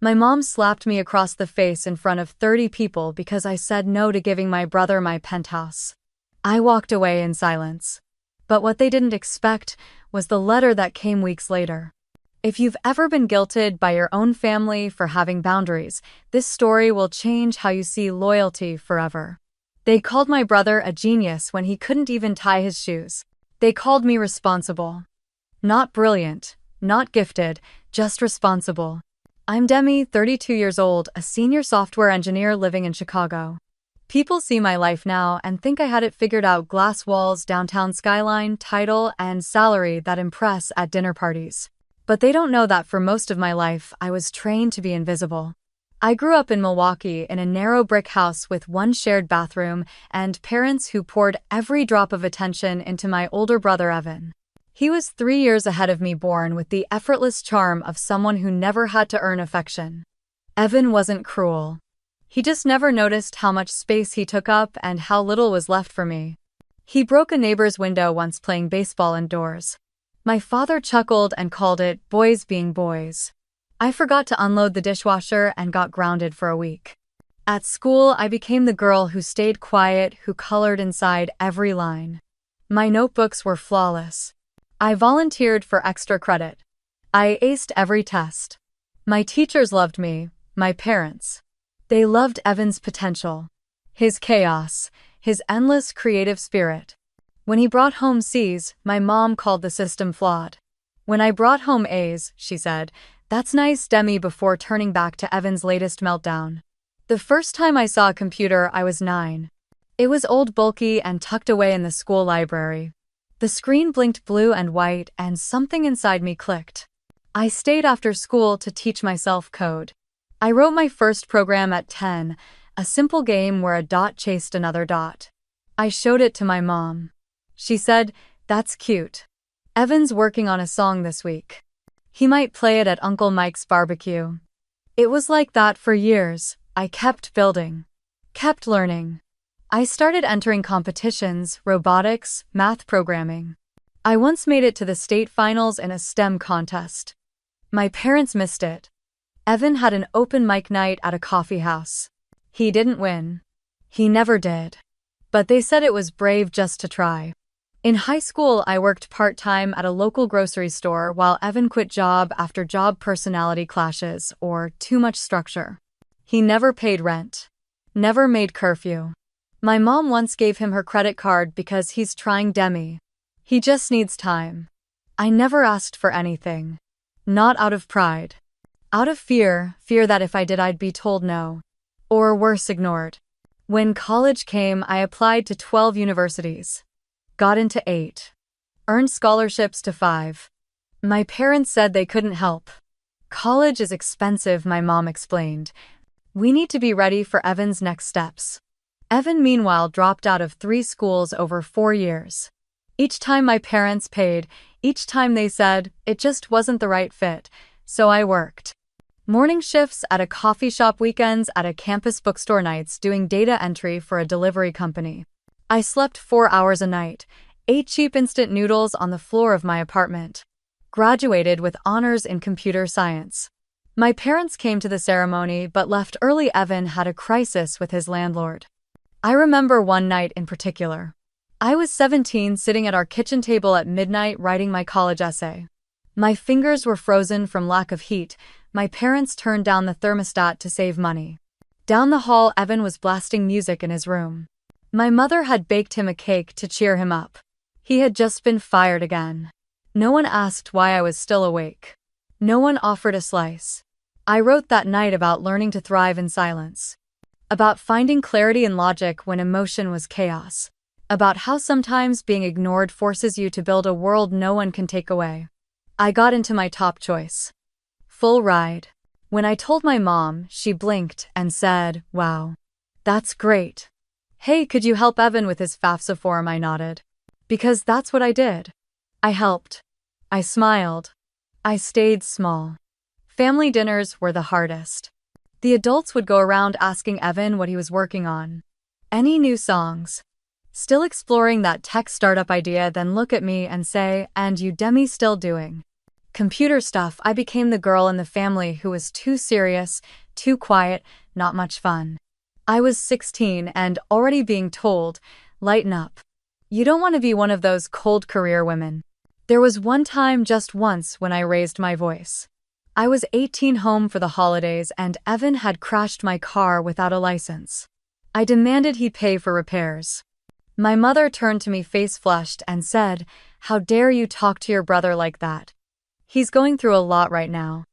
My mom slapped me across the face in front of 30 people because I said no to giving my brother my penthouse. I walked away in silence. But what they didn't expect was the letter that came weeks later. If you've ever been guilted by your own family for having boundaries, this story will change how you see loyalty forever. They called my brother a genius when he couldn't even tie his shoes. They called me responsible. Not brilliant, not gifted, just responsible. I'm Demi, 32 years old, a senior software engineer living in Chicago. People see my life now and think I had it figured out: glass walls, downtown skyline, title, and salary that impress at dinner parties. But they don't know that for most of my life, I was trained to be invisible. I grew up in Milwaukee in a narrow brick house with one shared bathroom and parents who poured every drop of attention into my older brother Evan. He was 3 years ahead of me, born with the effortless charm of someone who never had to earn affection. Evan wasn't cruel. He just never noticed how much space he took up and how little was left for me. He broke a neighbor's window once playing baseball indoors. My father chuckled and called it boys being boys. I forgot to unload the dishwasher and got grounded for a week. At school, I became the girl who stayed quiet, who colored inside every line. My notebooks were flawless. I volunteered for extra credit. I aced every test. My teachers loved me, my parents. They loved Evan's potential, his chaos, his endless creative spirit. When he brought home C's, my mom called the system flawed. When I brought home A's, she said, "That's nice, Demi," before turning back to Evan's latest meltdown. The first time I saw a computer, I was 9. It was old, bulky, and tucked away in the school library. The screen blinked blue and white, and something inside me clicked. I stayed after school to teach myself code. I wrote my first program at 10, a simple game where a dot chased another dot. I showed it to my mom. She said, "That's cute. Evan's working on a song this week. He might play it at Uncle Mike's barbecue." It was like that for years. I kept building, kept learning. I started entering competitions: robotics, math, programming. I once made it to the state finals in a STEM contest. My parents missed it. Evan had an open mic night at a coffee house. He didn't win. He never did. But they said it was brave just to try. In high school, I worked part-time at a local grocery store while Evan quit job after job: personality clashes or too much structure. He never paid rent. Never made curfew. My mom once gave him her credit card because he's trying, Demi. He just needs time. I never asked for anything. Not out of pride. Out of fear that if I did, I'd be told no. Or worse, ignored. When college came, I applied to 12 universities. Got into 8. Earned scholarships to 5. My parents said they couldn't help. College is expensive, my mom explained. We need to be ready for Evan's next steps. Evan, meanwhile, dropped out of 3 schools over 4 years. Each time my parents paid, each time they said it just wasn't the right fit, so I worked. Morning shifts at a coffee shop, weekends at a campus bookstore, nights doing data entry for a delivery company. I slept 4 hours a night, ate cheap instant noodles on the floor of my apartment. Graduated with honors in computer science. My parents came to the ceremony but left early. Evan had a crisis with his landlord. I remember one night in particular. I was 17, sitting at our kitchen table at midnight writing my college essay. My fingers were frozen from lack of heat. My parents turned down the thermostat to save money. Down the hall, Evan was blasting music in his room. My mother had baked him a cake to cheer him up. He had just been fired again. No one asked why I was still awake. No one offered a slice. I wrote that night about learning to thrive in silence. About finding clarity in logic when emotion was chaos. About how sometimes being ignored forces you to build a world no one can take away. I got into my top choice. Full ride. When I told my mom, she blinked and said, "Wow. That's great. Hey, could you help Evan with his FAFSA form?" I nodded. Because that's what I did. I helped. I smiled. I stayed small. Family dinners were the hardest. The adults would go around asking Evan what he was working on. Any new songs? Still exploring that tech startup idea, then look at me and say, "And you, Demi, still doing?" Computer stuff. I became the girl in the family who was too serious, too quiet, not much fun. I was 16 and already being told, lighten up. You don't want to be one of those cold career women. There was one time, just once, when I raised my voice. I was 18, home for the holidays, and Evan had crashed my car without a license. I demanded he pay for repairs. My mother turned to me face flushed and said, "How dare you talk to your brother like that? He's going through a lot right now."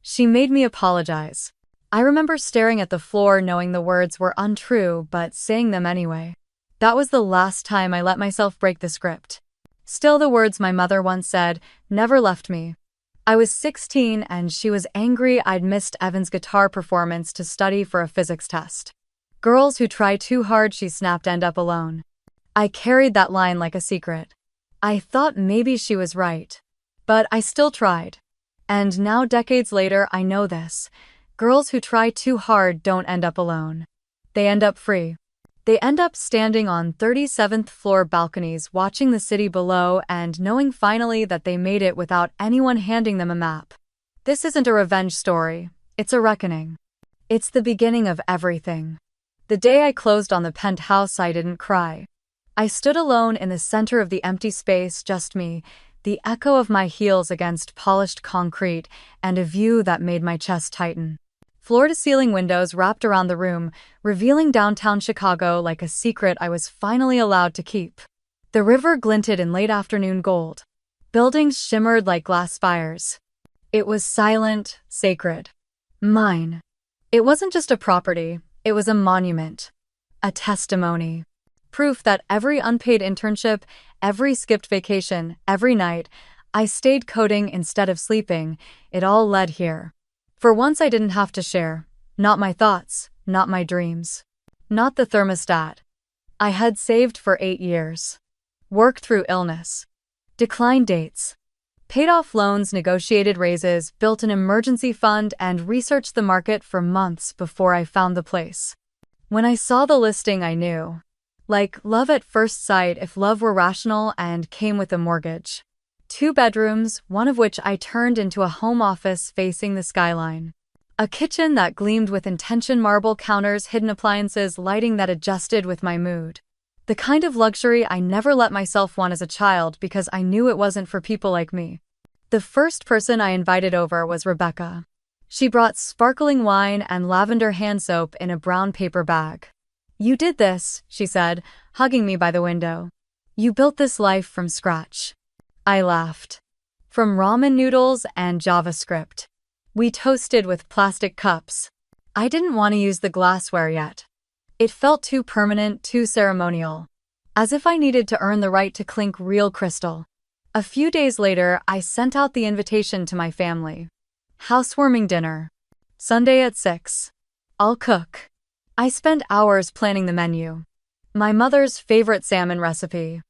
She made me apologize. I remember staring at the floor knowing the words were untrue but saying them anyway. That was the last time I let myself break the script. Still, the words my mother once said never left me. I was 16 and she was angry I'd missed Evan's guitar performance to study for a physics test. Girls who try too hard, she snapped, end up alone. I carried that line like a secret. I thought maybe she was right. But I still tried. And now, decades later, I know this. Girls who try too hard don't end up alone. They end up free. They end up standing on 37th floor balconies watching the city below and knowing finally that they made it without anyone handing them a map. This isn't a revenge story. It's a reckoning. It's the beginning of everything. The day I closed on the Penthouse, I didn't cry. I stood alone in the center of the empty space, just me, the echo of my heels against polished concrete, and a view that made my chest tighten. Floor-to-ceiling windows wrapped around the room, revealing downtown Chicago like a secret I was finally allowed to keep. The river glinted in late afternoon gold. Buildings shimmered like glass spires. It was silent, sacred. Mine. It wasn't just a property, it was a monument. A testimony. Proof that every unpaid internship, every skipped vacation, every night I stayed coding instead of sleeping, it all led here. For once I didn't have to share. Not my thoughts, not my dreams. Not the thermostat. I had saved for 8 years. Worked through illness. Declined dates. Paid off loans, negotiated raises, built an emergency fund, and researched the market for months before I found the place. When I saw the listing, I knew. Like love at first sight, if love were rational, and came with a mortgage. 2 bedrooms, one of which I turned into a home office facing the skyline. A kitchen that gleamed with intention, marble counters, hidden appliances, lighting that adjusted with my mood. The kind of luxury I never let myself want as a child because I knew it wasn't for people like me. The first person I invited over was Rebecca. She brought sparkling wine and lavender hand soap in a brown paper bag. "You did this," she said, hugging me by the window. "You built this life from scratch." I laughed. From ramen noodles and JavaScript. We toasted with plastic cups. I didn't want to use the glassware yet. It felt too permanent, too ceremonial. As if I needed to earn the right to clink real crystal. A few days later, I sent out the invitation to my family. Housewarming dinner. Sunday at 6. I'll cook. I spent hours planning the menu. My mother's favorite salmon recipe.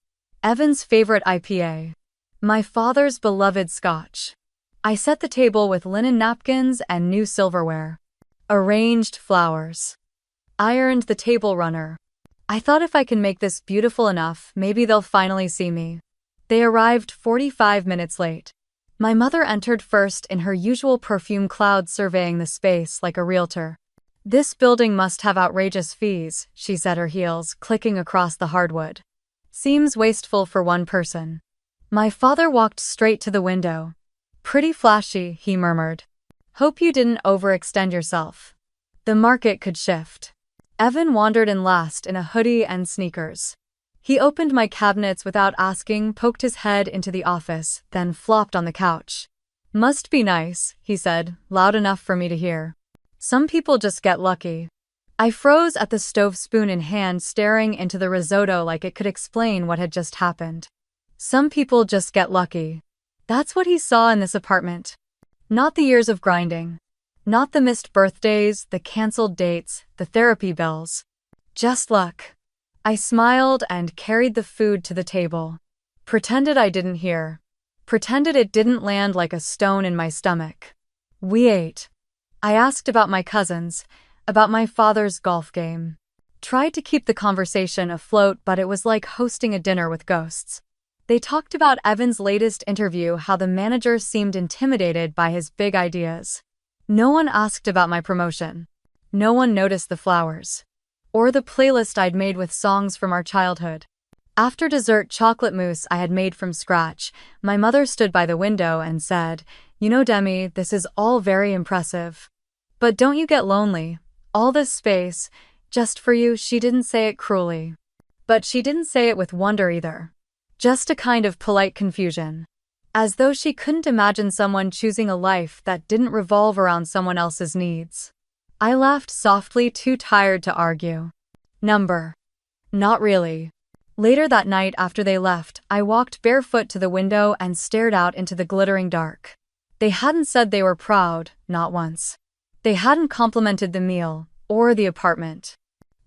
Evan's favorite IPA. My father's beloved scotch. I set the table with linen napkins and new silverware. Arranged flowers. Ironed the table runner. I thought, if I can make this beautiful enough, maybe they'll finally see me. They arrived 45 minutes late. My mother entered first in her usual perfume cloud, surveying the space like a realtor. "This building must have outrageous fees," she said, her heels clicking across the hardwood. "Seems wasteful for one person." My father walked straight to the window. "Pretty flashy," he murmured. "Hope you didn't overextend yourself. The market could shift." Evan wandered in last in a hoodie and sneakers. He opened my cabinets without asking, poked his head into the office, then flopped on the couch. "Must be nice," he said, loud enough for me to hear. "Some people just get lucky." I froze at the stove, spoon in hand, staring into the risotto like it could explain what had just happened. Some people just get lucky. That's what he saw in this apartment. Not the years of grinding. Not the missed birthdays, the canceled dates, the therapy bills. Just luck. I smiled and carried the food to the table. Pretended I didn't hear. Pretended it didn't land like a stone in my stomach. We ate. I asked about my cousins, about my father's golf game. Tried to keep the conversation afloat, but it was like hosting a dinner with ghosts. They talked about Evan's latest interview, how the manager seemed intimidated by his big ideas. No one asked about my promotion. No one noticed the flowers. Or the playlist I'd made with songs from our childhood. After dessert chocolate mousse I had made from scratch, my mother stood by the window and said, "You know, Demi, this is all very impressive. But don't you get lonely? All this space, just for you." She didn't say it cruelly. But she didn't say it with wonder either. Just a kind of polite confusion. As though she couldn't imagine someone choosing a life that didn't revolve around someone else's needs. I laughed softly, too tired to argue. Not really. Later that night after they left, I walked barefoot to the window and stared out into the glittering dark. They hadn't said they were proud, not once. They hadn't complimented the meal, or the apartment.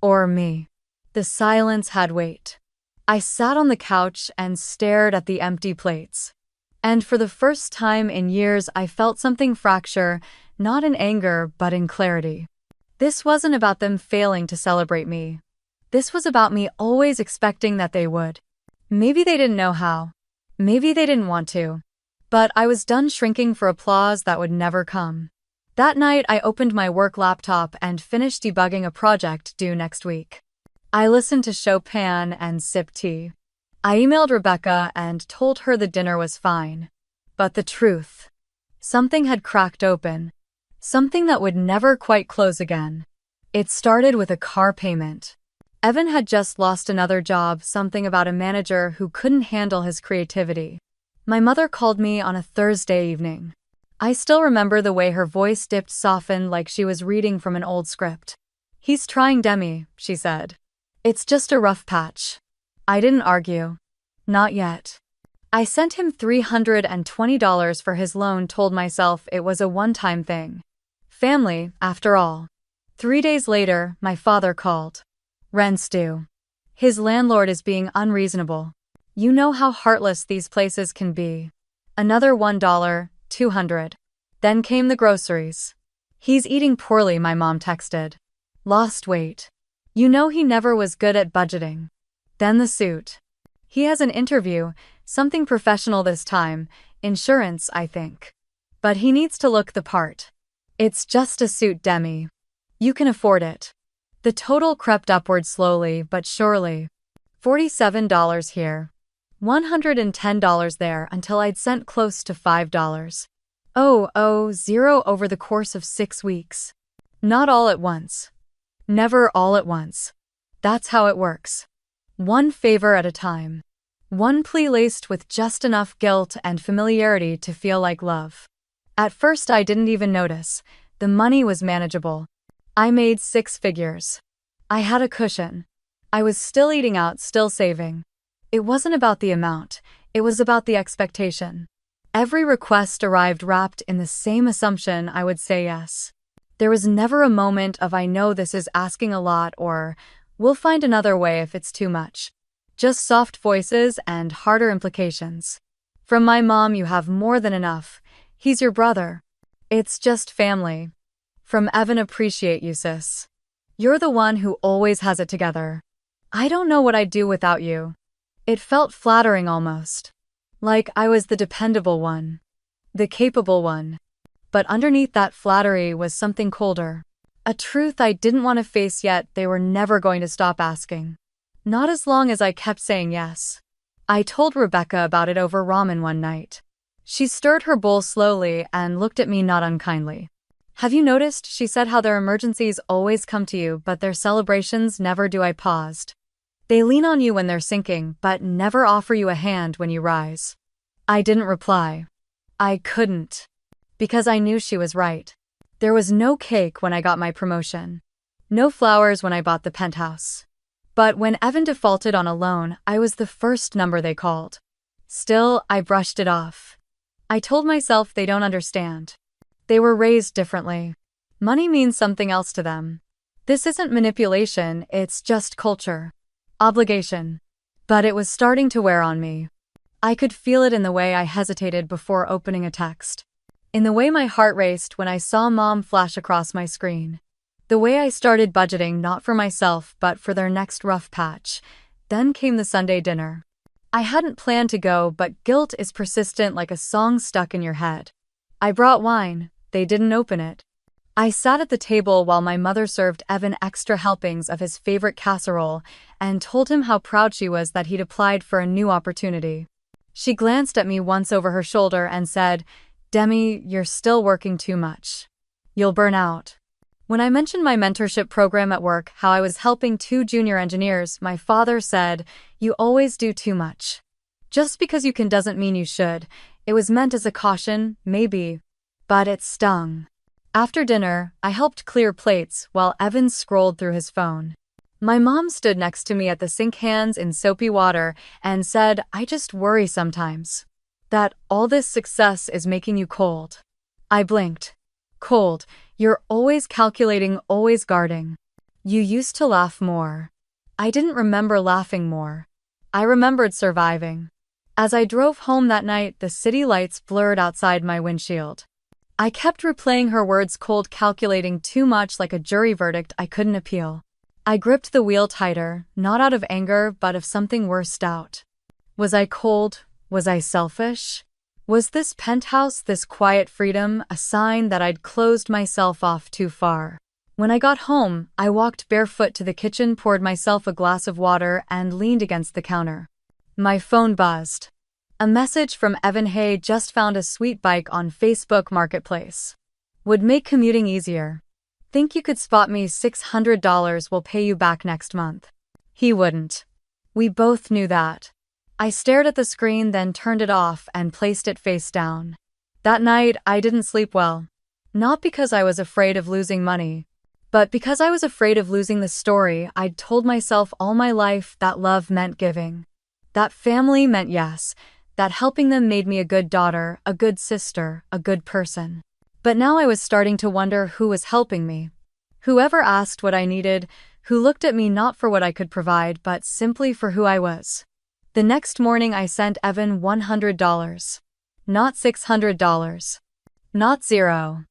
Or me. The silence had weight. I sat on the couch and stared at the empty plates. And for the first time in years I felt something fracture, not in anger but in clarity. This wasn't about them failing to celebrate me. This was about me always expecting that they would. Maybe they didn't know how. Maybe they didn't want to. But I was done shrinking for applause that would never come. That night I opened my work laptop and finished debugging a project due next week. I listened to Chopin and sipped tea. I emailed Rebecca and told her the dinner was fine. But the truth. Something had cracked open. Something that would never quite close again. It started with a car payment. Evan had just lost another job, something about a manager who couldn't handle his creativity. My mother called me on a Thursday evening. I still remember the way her voice dipped, softened like she was reading from an old script. "He's trying, Demi," she said. "It's just a rough patch." I didn't argue. Not yet. I sent him $320 for his loan, told myself it was a one-time thing. Family, after all. 3 days later, my father called. "Rent's due. His landlord is being unreasonable. You know how heartless these places can be." Another $1, $200. Then came the groceries. "He's eating poorly," my mom texted. "Lost weight. You know he never was good at budgeting." Then the suit. "He has an interview, something professional this time, insurance, I think. But he needs to look the part." "It's just a suit, Demi. You can afford it." The total crept upward slowly but surely. $47 here. $110 there, until I'd sent close to $5. $0 over the course of 6 weeks. Not all at once. Never all at once. That's how it works. One favor at a time. One plea laced with just enough guilt and familiarity to feel like love. At first I didn't even notice. The money was manageable. I made 6 figures. I had a cushion. I was still eating out, still saving. It wasn't about the amount, it was about the expectation. Every request arrived wrapped in the same assumption I would say yes. There was never a moment of "I know this is asking a lot" or "we'll find another way if it's too much." Just soft voices and harder implications. From my mom, "You have more than enough. He's your brother. It's just family." From Evan, "Appreciate you, sis. You're the one who always has it together. I don't know what I'd do without you." It felt flattering almost. Like I was the dependable one. The capable one. But underneath that flattery was something colder. A truth I didn't want to face, yet they were never going to stop asking. Not as long as I kept saying yes. I told Rebecca about it over ramen one night. She stirred her bowl slowly and looked at me not unkindly. "Have you noticed," she said, "how their emergencies always come to you, but their celebrations never do?" I paused. "They lean on you when they're sinking, but never offer you a hand when you rise." I didn't reply. I couldn't. Because I knew she was right. There was no cake when I got my promotion. No flowers when I bought the penthouse. But when Evan defaulted on a loan, I was the first number they called. Still, I brushed it off. I told myself they don't understand. They were raised differently. Money means something else to them. This isn't manipulation, it's just culture. Obligation. But it was starting to wear on me. I could feel it in the way I hesitated before opening a text. In the way my heart raced when I saw Mom flash across my screen. The way I started budgeting not for myself but for their next rough patch. Then came the Sunday dinner. I hadn't planned to go, but guilt is persistent like a song stuck in your head. I brought wine. They didn't open it. I sat at the table while my mother served Evan extra helpings of his favorite casserole and told him how proud she was that he'd applied for a new opportunity. She glanced at me once over her shoulder and said, "Demi, you're still working too much. You'll burn out." When I mentioned my mentorship program at work, how I was helping 2 junior engineers, my father said, "You always do too much. Just because you can doesn't mean you should." It was meant as a caution, maybe, but it stung. After dinner, I helped clear plates while Evan scrolled through his phone. My mom stood next to me at the sink, hands in soapy water, and said, "I just worry sometimes that all this success is making you cold." I blinked. Cold. You're always calculating, always guarding. You used to laugh more. I didn't remember laughing more. I remembered surviving. As I drove home that night, the city lights blurred outside my windshield. I kept replaying her words, cold, calculating, too much, like a jury verdict I couldn't appeal. I gripped the wheel tighter, not out of anger, but of something worse, doubt. Was I cold? Was I selfish? Was this penthouse, this quiet freedom, a sign that I'd closed myself off too far? When I got home, I walked barefoot to the kitchen, poured myself a glass of water, and leaned against the counter. My phone buzzed. A message from Evan. "Hey, just found a sweet bike on Facebook Marketplace. Would make commuting easier. Think you could spot me? $600 will pay you back next month." He wouldn't. We both knew that. I stared at the screen, then turned it off and placed it face down. That night, I didn't sleep well. Not because I was afraid of losing money, but because I was afraid of losing the story I'd told myself all my life, that love meant giving. That family meant yes. That helping them made me a good daughter, a good sister, a good person. But now I was starting to wonder who was helping me. Whoever asked what I needed, who looked at me not for what I could provide, but simply for who I was. The next morning I sent Evan $100. Not $600. Not zero.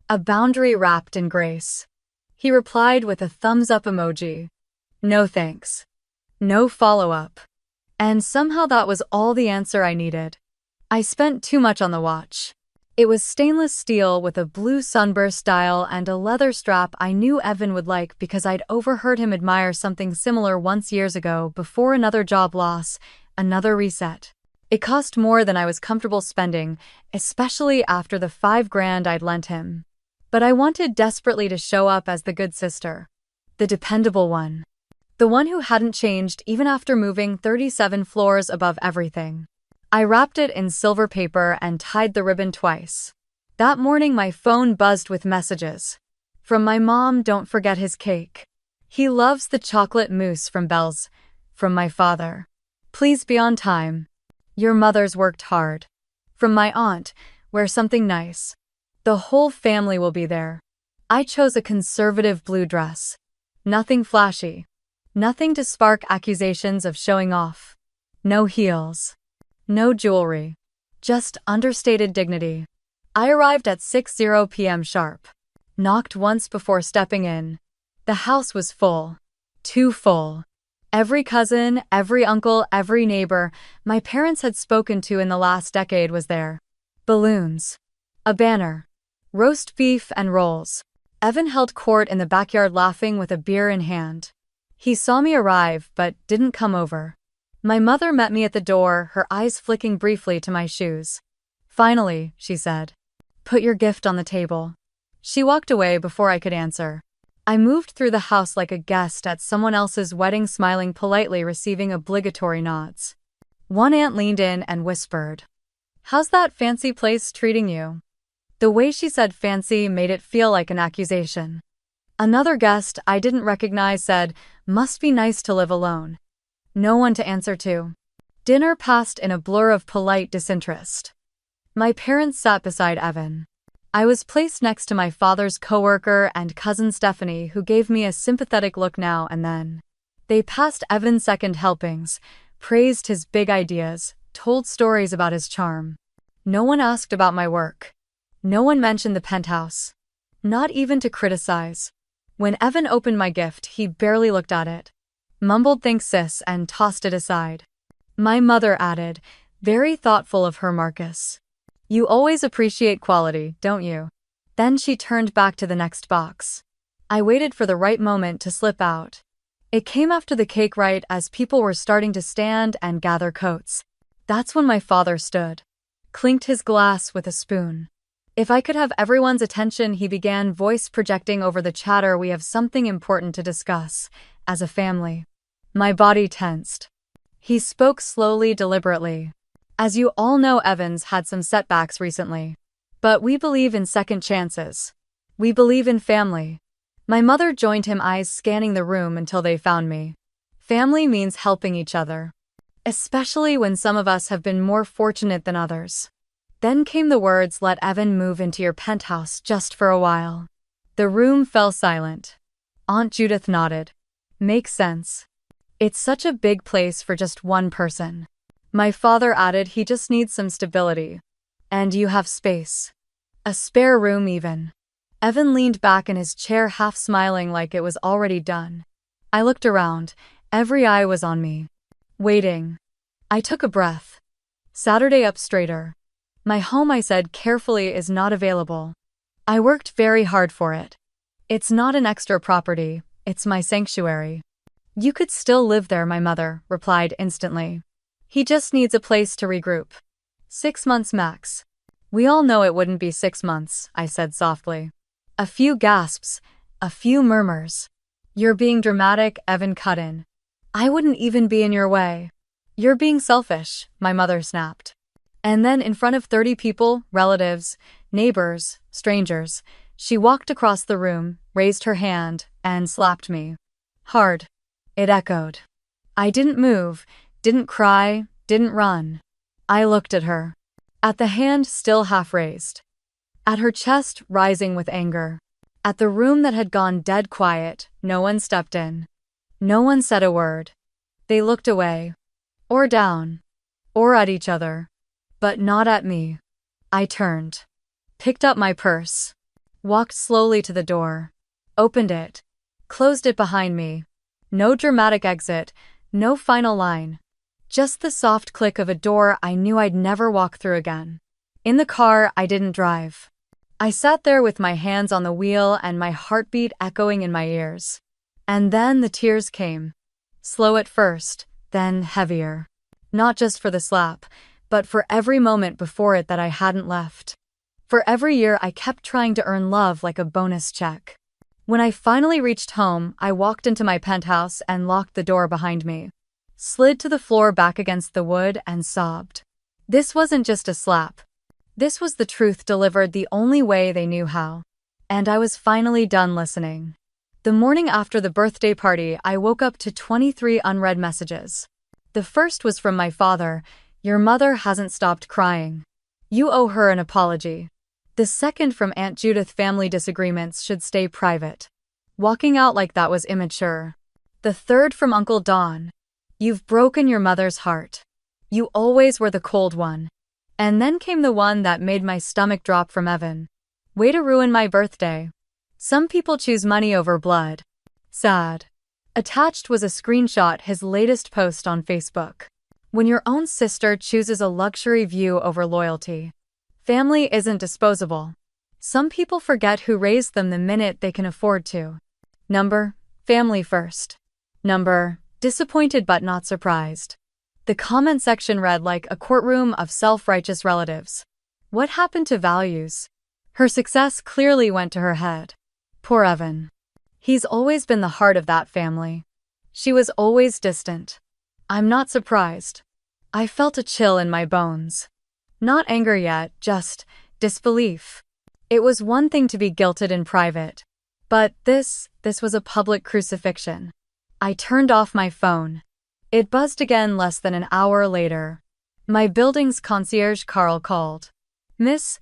A boundary wrapped in grace. He replied with a thumbs up emoji. No thanks. No follow-up. And somehow that was all the answer I needed. I spent too much on the watch. It was stainless steel with a blue sunburst dial and a leather strap I knew Evan would like because I'd overheard him admire something similar once years ago before another job loss, another reset. It cost more than I was comfortable spending, especially after the $5,000 I'd lent him. But I wanted desperately to show up as the good sister. The dependable one. The one who hadn't changed even after moving 37 floors above everything. I wrapped it in silver paper and tied the ribbon twice. That morning my phone buzzed with messages. From my mom, "Don't forget his cake. He loves the chocolate mousse from Belle's." From my father, "Please be on time. Your mother's worked hard." From my aunt, "Wear something nice. The whole family will be there." I chose a conservative blue dress. Nothing flashy. Nothing to spark accusations of showing off. No heels. No jewelry. Just understated dignity. I arrived at 6:00 p.m. sharp. Knocked once before stepping in. The house was full. Too full. Every cousin, every uncle, every neighbor my parents had spoken to in the last decade was there. Balloons. A banner. Roast beef and rolls. Evan held court in the backyard laughing with a beer in hand. He saw me arrive but didn't come over. My mother met me at the door, her eyes flicking briefly to my shoes. "Finally," she said. "Put your gift on the table." She walked away before I could answer. I moved through the house like a guest at someone else's wedding, smiling politely, receiving obligatory nods. One aunt leaned in and whispered, "How's that fancy place treating you?" The way she said fancy made it feel like an accusation. Another guest I didn't recognize said, "Must be nice to live alone." No one to answer to. Dinner passed in a blur of polite disinterest. My parents sat beside Evan. I was placed next to my father's coworker and cousin Stephanie, who gave me a sympathetic look now and then. They passed Evan's second helpings, praised his big ideas, told stories about his charm. No one asked about my work. No one mentioned the penthouse. Not even to criticize. When Evan opened my gift, he barely looked at it. Mumbled "Thanks sis" and tossed it aside. My mother added, very thoughtful of her, Marcus. You always appreciate quality, don't you? Then she turned back to the next box. I waited for the right moment to slip out. It came after the cake, right as people were starting to stand and gather coats. That's when my father stood, clinked his glass with a spoon. If I could have everyone's attention, he began, voice projecting over the chatter. We have something important to discuss, as a family. My body tensed. He spoke slowly, deliberately. As you all know, Evans had some setbacks recently. But we believe in second chances. We believe in family. My mother joined him, eyes scanning the room until they found me. Family means helping each other, especially when some of us have been more fortunate than others. Then came the words, let Evan move into your penthouse just for a while. The room fell silent. Aunt Judith nodded. Makes sense. It's such a big place for just one person. My father added, he just needs some stability. And you have space. A spare room even. Evan leaned back in his chair, half smiling like it was already done. I looked around. Every eye was on me. Waiting. I took a breath. Saturday up straighter. My home, I said carefully, is not available. I worked very hard for it. It's not an extra property, it's my sanctuary. You could still live there, my mother replied instantly. He just needs a place to regroup. 6 months max. We all know it wouldn't be 6 months, I said softly. A few gasps, a few murmurs. You're being dramatic, Evan cut in. I wouldn't even be in your way. You're being selfish, my mother snapped. And then in front of 30 people, relatives, neighbors, strangers, she walked across the room, raised her hand, and slapped me. Hard. It echoed. I didn't move, didn't cry, didn't run. I looked at her. At the hand still half raised. At her chest rising with anger. At the room that had gone dead quiet, no one stepped in. No one said a word. They looked away. Or down. Or at each other. But not at me. I turned. Picked up my purse. Walked slowly to the door. Opened it. Closed it behind me. No dramatic exit, no final line. Just the soft click of a door I knew I'd never walk through again. In the car, I didn't drive. I sat there with my hands on the wheel and my heartbeat echoing in my ears. And then the tears came. Slow at first, then heavier. Not just for the slap, but for every moment before it that I hadn't left. For every year I kept trying to earn love like a bonus check. When I finally reached home, I walked into my penthouse and locked the door behind me. Slid to the floor back against the wood and sobbed. This wasn't just a slap. This was the truth delivered the only way they knew how. And I was finally done listening. The morning after the birthday party, I woke up to 23 unread messages. The first was from my father. Your mother hasn't stopped crying. You owe her an apology. The second from Aunt Judith, family disagreements should stay private. Walking out like that was immature. The third from Uncle Don. You've broken your mother's heart. You always were the cold one. And then came the one that made my stomach drop, from Evan. Way to ruin my birthday. Some people choose money over blood. Sad. Attached was a screenshot, his latest post on Facebook. When your own sister chooses a luxury view over loyalty. Family isn't disposable. Some people forget who raised them the minute they can afford to. Number, family first. Number, disappointed but not surprised. The comment section read like a courtroom of self-righteous relatives. What happened to values? Her success clearly went to her head. Poor Evan. He's always been the heart of that family. She was always distant. I'm not surprised. I felt a chill in my bones. Not anger yet, just disbelief. It was one thing to be guilted in private. But this was a public crucifixion. I turned off my phone. It buzzed again less than an hour later. My building's concierge Carl called. Miss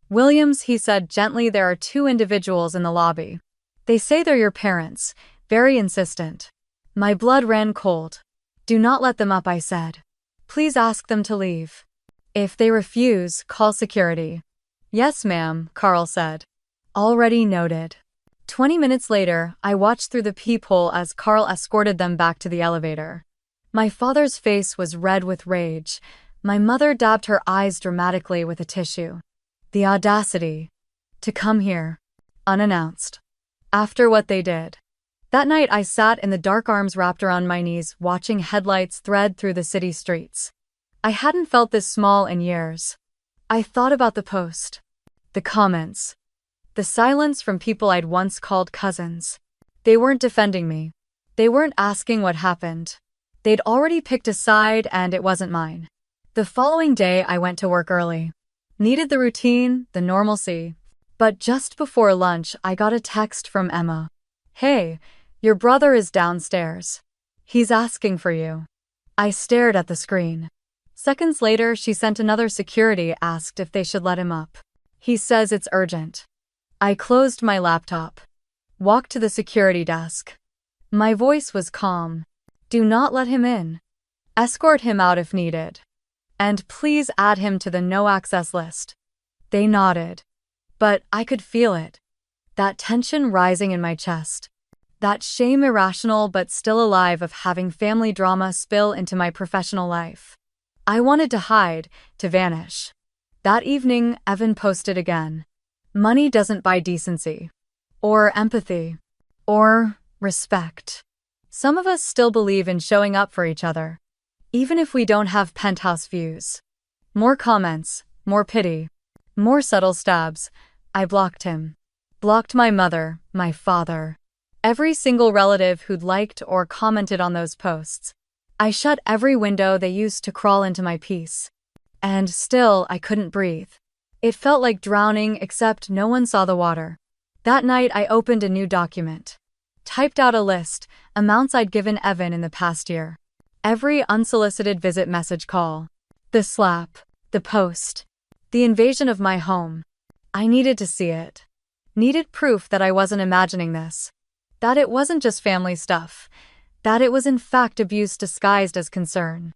Williams, he said gently, there are 2 individuals in the lobby. They say they're your parents, very insistent. My blood ran cold. Do not let them up, I said. Please ask them to leave. If they refuse, call security. Yes, ma'am, Carl said. Already noted. 20 minutes later, I watched through the peephole as Carl escorted them back to the elevator. My father's face was red with rage. My mother dabbed her eyes dramatically with a tissue. The audacity to come here, unannounced, after what they did. That night I sat in the dark, arms wrapped around my knees, watching headlights thread through the city streets. I hadn't felt this small in years. I thought about the post, the comments, the silence from people I'd once called cousins. They weren't defending me. They weren't asking what happened. They'd already picked a side, and it wasn't mine. The following day I went to work early. Needed the routine, the normalcy. But just before lunch I got a text from Emma. "Hey, your brother is downstairs. He's asking for you." I stared at the screen. Seconds later she sent another. Security asked if they should let him up. "He says it's urgent." I closed my laptop. Walked to the security desk. My voice was calm. "Do not let him in. Escort him out if needed. And please add him to the no-access list." They nodded. But I could feel it. That tension rising in my chest. That shame, irrational but still alive, of having family drama spill into my professional life. I wanted to hide, to vanish. That evening, Evan posted again. "Money doesn't buy decency. Or empathy. Or respect." Some of us still believe in showing up for each other, even if we don't have penthouse views. More comments, more pity, more subtle stabs. I blocked him. Blocked my mother, my father. Every single relative who'd liked or commented on those posts. I shut every window they used to crawl into my peace. And still, I couldn't breathe. It felt like drowning, except no one saw the water. That night, I opened a new document. Typed out a list, amounts I'd given Evan in the past year. Every unsolicited visit, message, call. The slap. The post. The invasion of my home. I needed to see it. Needed proof that I wasn't imagining this. That it wasn't just family stuff. That it was in fact abuse disguised as concern.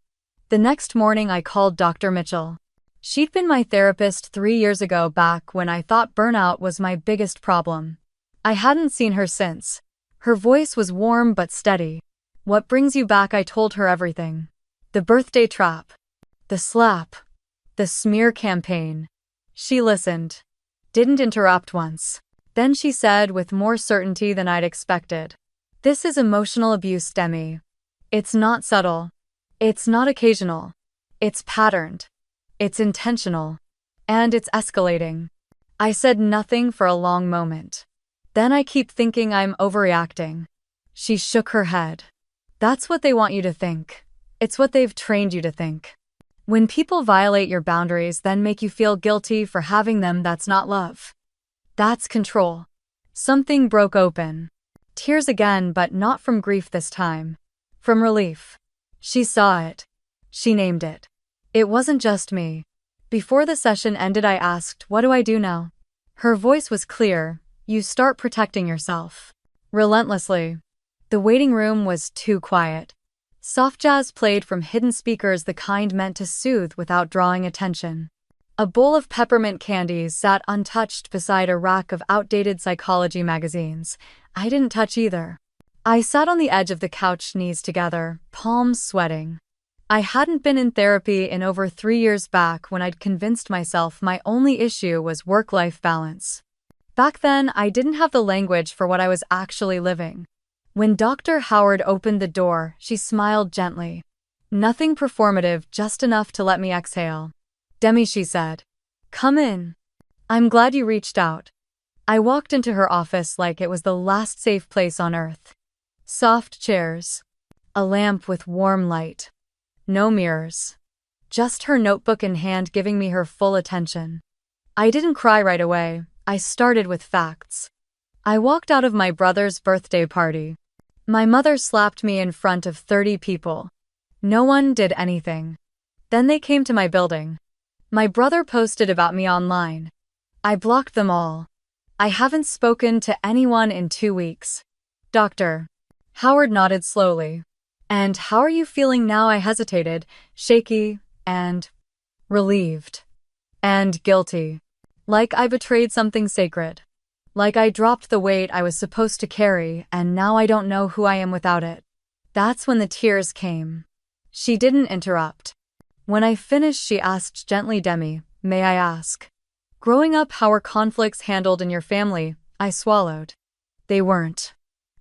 The next morning I called Dr. Mitchell. She'd been my therapist 3 years ago, back when I thought burnout was my biggest problem. I hadn't seen her since. Her voice was warm but steady. "What brings you back?" I told her everything. The birthday trap. The slap. The smear campaign. She listened. Didn't interrupt once. Then she said, with more certainty than I'd expected, "This is emotional abuse, Demi. It's not subtle. It's not occasional. It's patterned. It's intentional. And it's escalating." I said nothing for a long moment. "Then I keep thinking I'm overreacting." She shook her head. "That's what they want you to think. It's what they've trained you to think. When people violate your boundaries, then make you feel guilty for having them, that's not love. That's control." Something broke open. Tears again, but not from grief this time. From relief. She saw it. She named it. It wasn't just me. Before the session ended, I asked, "What do I do now?" Her voice was clear. "You start protecting yourself. Relentlessly." The waiting room was too quiet. Soft jazz played from hidden speakers, the kind meant to soothe without drawing attention. A bowl of peppermint candies sat untouched beside a rack of outdated psychology magazines. I didn't touch either. I sat on the edge of the couch, knees together, palms sweating. I hadn't been in therapy in over 3 years, back when I'd convinced myself my only issue was work-life balance. Back then, I didn't have the language for what I was actually living. When Dr. Howard opened the door, she smiled gently. Nothing performative, just enough to let me exhale. "Demi," she said. "Come in. I'm glad you reached out." I walked into her office like it was the last safe place on earth. Soft chairs. A lamp with warm light. No mirrors. Just her notebook in hand, giving me her full attention. I didn't cry right away. I started with facts. I walked out of my brother's birthday party. My mother slapped me in front of 30 people. No one did anything. Then they came to my building. My brother posted about me online. I blocked them all. I haven't spoken to anyone in 2 weeks. Dr. Howard nodded slowly. "And how are you feeling now?" I hesitated, shaky, and relieved. And guilty. Like I betrayed something sacred. Like I dropped the weight I was supposed to carry, and now I don't know who I am without it. That's when the tears came. She didn't interrupt. When I finished, she asked gently, Demi, may I ask? Growing up, how were conflicts handled in your family? I swallowed. They weren't.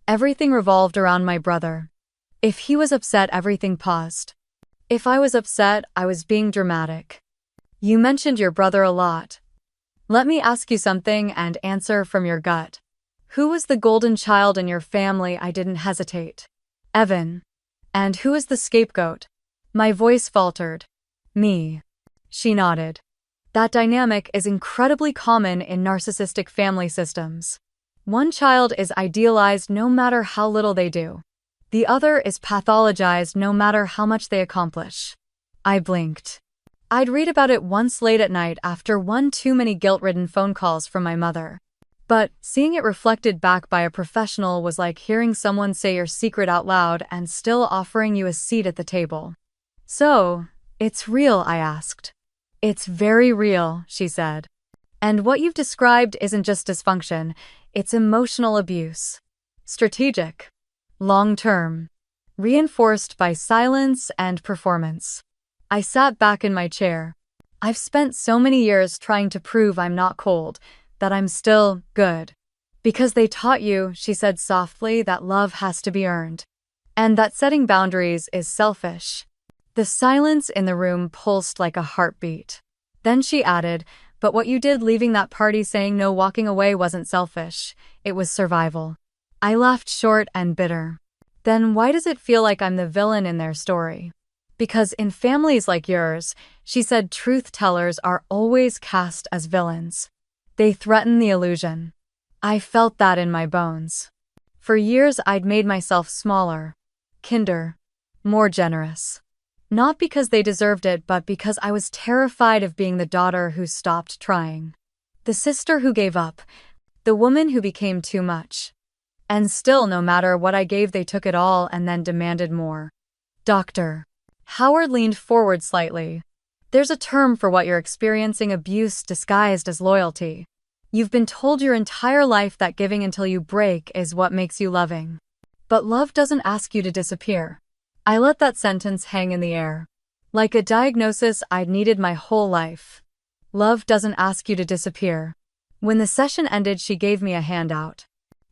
Everything revolved around my brother. If he was upset, everything paused. If I was upset, I was being dramatic. You mentioned your brother a lot. Let me ask you something and answer from your gut. Who was the golden child in your family? I didn't hesitate. Evan. And who is the scapegoat? My voice faltered. Me. She nodded. That dynamic is incredibly common in narcissistic family systems. One child is idealized no matter how little they do. The other is pathologized no matter how much they accomplish. I blinked. I'd read about it once late at night after one too many guilt-ridden phone calls from my mother. But seeing it reflected back by a professional was like hearing someone say your secret out loud and still offering you a seat at the table. So, it's real, I asked. It's very real, she said. And what you've described isn't just dysfunction, it's emotional abuse. Strategic. Long-term. Reinforced by silence and performance. I sat back in my chair. I've spent so many years trying to prove I'm not cold, that I'm still good. Because they taught you, she said softly, that love has to be earned. And that setting boundaries is selfish. The silence in the room pulsed like a heartbeat. Then she added, but what you did leaving that party saying no, walking away wasn't selfish. It was survival. I laughed short and bitter. Then why does it feel like I'm the villain in their story? Because in families like yours, she said, truth tellers are always cast as villains. They threaten the illusion. I felt that in my bones. For years I'd made myself smaller, kinder, more generous. Not because they deserved it, but because I was terrified of being the daughter who stopped trying. The sister who gave up. The woman who became too much. And still, no matter what I gave, they took it all and then demanded more. Doctor. Howard leaned forward slightly. There's a term for what you're experiencing, abuse disguised as loyalty. You've been told your entire life that giving until you break is what makes you loving. But love doesn't ask you to disappear. I let that sentence hang in the air. Like a diagnosis I'd needed my whole life. Love doesn't ask you to disappear. When the session ended, she gave me a handout.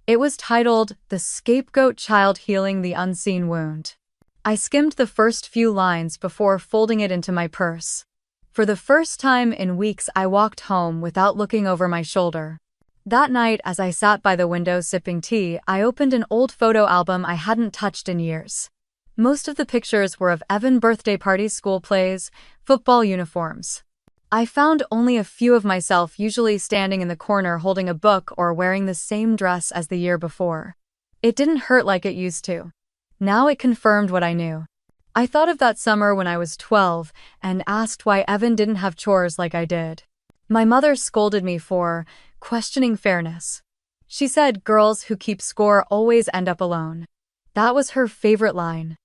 It was titled, The Scapegoat Child Healing the Unseen Wound. I skimmed the first few lines before folding it into my purse. For the first time in weeks, I walked home without looking over my shoulder. That night, as I sat by the window sipping tea, I opened an old photo album I hadn't touched in years. Most of the pictures were of Evan birthday parties, school plays, football uniforms. I found only a few of myself, usually standing in the corner holding a book or wearing the same dress as the year before. It didn't hurt like it used to. Now it confirmed what I knew. I thought of that summer when I was 12 and asked why Evan didn't have chores like I did. My mother scolded me for questioning fairness. She said girls who keep score always end up alone. That was her favorite line.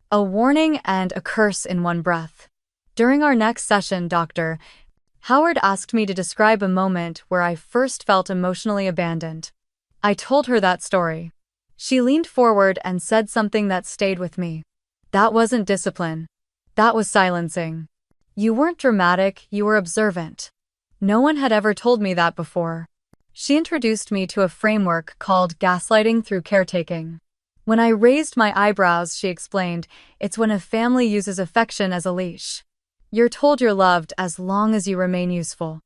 A warning and a curse in one breath. During our next session, Dr. Howard asked me to describe a moment where I first felt emotionally abandoned. I told her that story. She leaned forward and said something that stayed with me. That wasn't discipline. That was silencing. You weren't dramatic, you were observant. No one had ever told me that before. She introduced me to a framework called gaslighting through caretaking. When I raised my eyebrows, she explained, it's when a family uses affection as a leash. You're told you're loved as long as you remain useful.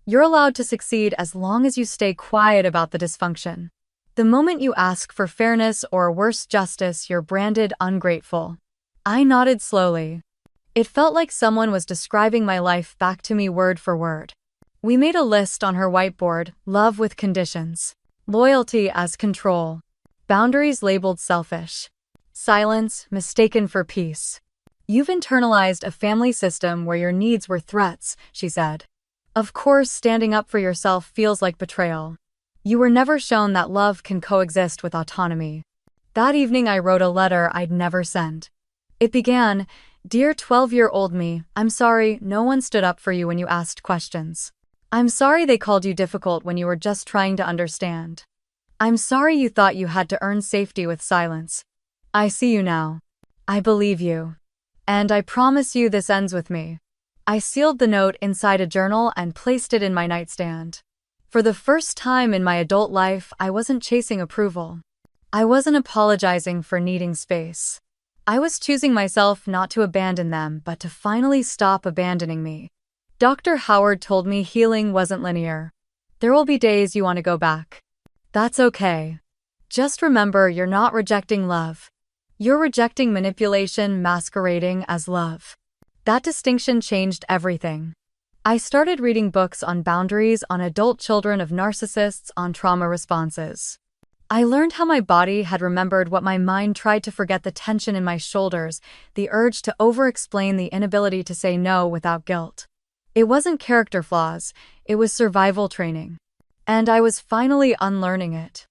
You're allowed to succeed as long as you stay quiet about the dysfunction. The moment you ask for fairness or worse, justice, you're branded ungrateful. I nodded slowly. It felt like someone was describing my life back to me word for word. We made a list on her whiteboard, love with conditions, loyalty as control, boundaries labeled selfish, silence mistaken for peace. You've internalized a family system where your needs were threats, she said. Of course, standing up for yourself feels like betrayal. You were never shown that love can coexist with autonomy. That evening I wrote a letter I'd never sent. It began, Dear 12-year-old me, I'm sorry no one stood up for you when you asked questions. I'm sorry they called you difficult when you were just trying to understand. I'm sorry you thought you had to earn safety with silence. I see you now. I believe you. And I promise you this ends with me. I sealed the note inside a journal and placed it in my nightstand. For the first time in my adult life, I wasn't chasing approval. I wasn't apologizing for needing space. I was choosing myself not to abandon them, but to finally stop abandoning me. Dr. Howard told me healing wasn't linear. There will be days you want to go back. That's okay. Just remember, you're not rejecting love. You're rejecting manipulation masquerading as love. That distinction changed everything. I started reading books on boundaries, on adult children of narcissists, on trauma responses. I learned how my body had remembered what my mind tried to forget: the tension in my shoulders, the urge to over-explain, the inability to say no without guilt. It wasn't character flaws, it was survival training. And I was finally unlearning it.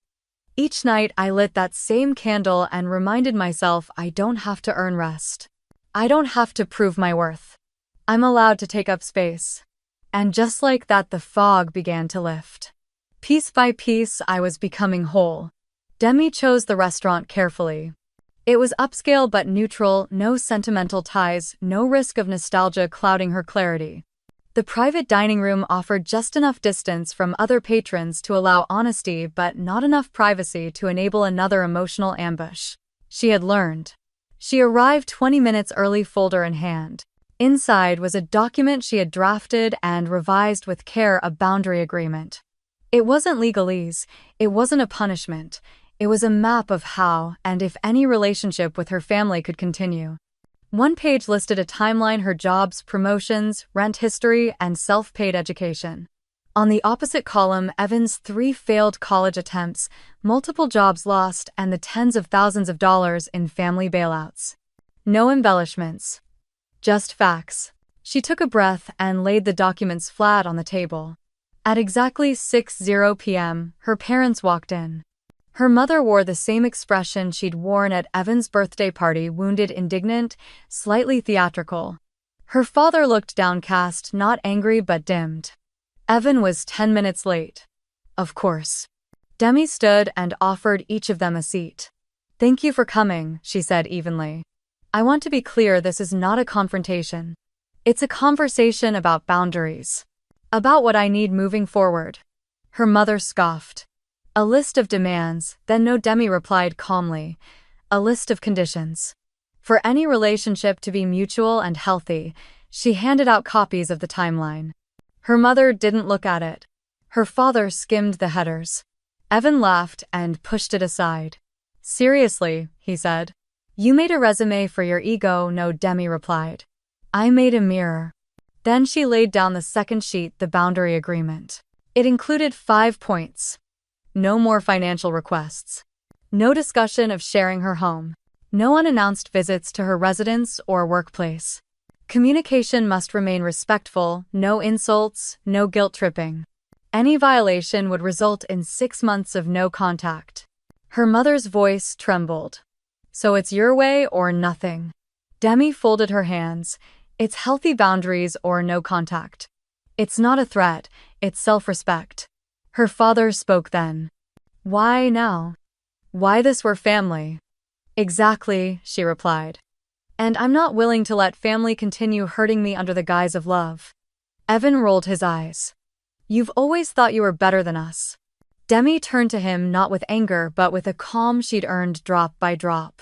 Each night I lit that same candle and reminded myself I don't have to earn rest. I don't have to prove my worth. I'm allowed to take up space. And just like that, the fog began to lift. Piece by piece, I was becoming whole. Demi chose the restaurant carefully. It was upscale but neutral, no sentimental ties, no risk of nostalgia clouding her clarity. The private dining room offered just enough distance from other patrons to allow honesty, but not enough privacy to enable another emotional ambush. She had learned. She arrived 20 minutes early, folder in hand. Inside was a document she had drafted and revised with care, a boundary agreement. It wasn't legalese, it wasn't a punishment, it was a map of how and if any relationship with her family could continue. One page listed a timeline: her jobs, promotions, rent history, and self-paid education. On the opposite column, Evan's 3 failed college attempts, multiple jobs lost, and the tens of thousands of dollars in family bailouts. No embellishments. Just facts. She took a breath and laid the documents flat on the table. At exactly 6:00 p.m., her parents walked in. Her mother wore the same expression she'd worn at Evan's birthday party: wounded, indignant, slightly theatrical. Her father looked downcast, not angry but dimmed. Evan was 10 minutes late. Of course. Demi stood and offered each of them a seat. "Thank you for coming," she said evenly. "I want to be clear, this is not a confrontation. It's a conversation about boundaries. About what I need moving forward." Her mother scoffed. "A list of demands?" "Then no," Demi replied calmly. "A list of conditions. For any relationship to be mutual and healthy." She handed out copies of the timeline. Her mother didn't look at it. Her father skimmed the headers. Evan laughed and pushed it aside. "Seriously," he said. "You made a resume for your ego." "No," Demi replied. "I made a mirror." Then she laid down the second sheet, the boundary agreement. It included 5 points. No more financial requests. No discussion of sharing her home. No unannounced visits to her residence or workplace. Communication must remain respectful, no insults, no guilt-tripping. Any violation would result in 6 months of no contact. Her mother's voice trembled. "So it's your way or nothing." Demi folded her hands. "It's healthy boundaries or no contact. It's not a threat, it's self-respect." Her father spoke then. "Why now? Why this were family?" "Exactly," she replied. "And I'm not willing to let family continue hurting me under the guise of love." Evan rolled his eyes. "You've always thought you were better than us." Demi turned to him, not with anger but with a calm she'd earned drop by drop.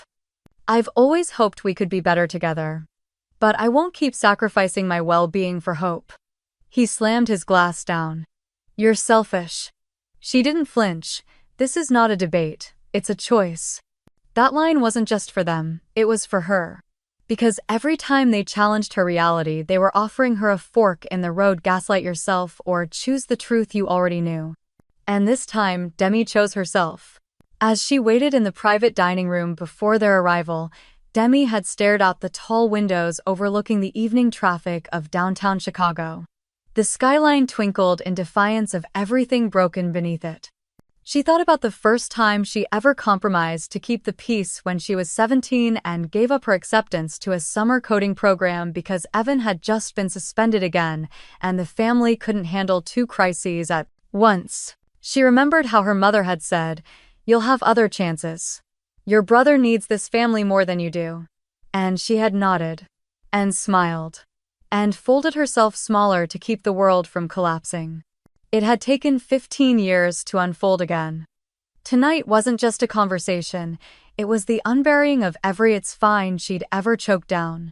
"I've always hoped we could be better together. But I won't keep sacrificing my well-being for hope." He slammed his glass down. "You're selfish." She didn't flinch. "This is not a debate, it's a choice." That line wasn't just for them, it was for her. Because every time they challenged her reality, they were offering her a fork in the road: gaslight yourself or choose the truth you already knew. And this time, Demi chose herself. As she waited in the private dining room before their arrival, Demi had stared out the tall windows overlooking the evening traffic of downtown Chicago. The skyline twinkled in defiance of everything broken beneath it. She thought about the first time she ever compromised to keep the peace when she was 17 and gave up her acceptance to a summer coding program because Evan had just been suspended again and the family couldn't handle 2 crises at once. She remembered how her mother had said, "You'll have other chances. Your brother needs this family more than you do." And she had nodded. and smiled, and folded herself smaller to keep the world from collapsing. It had taken 15 years to unfold again. Tonight wasn't just a conversation, it was the unburying of every "it's fine" she'd ever choked down.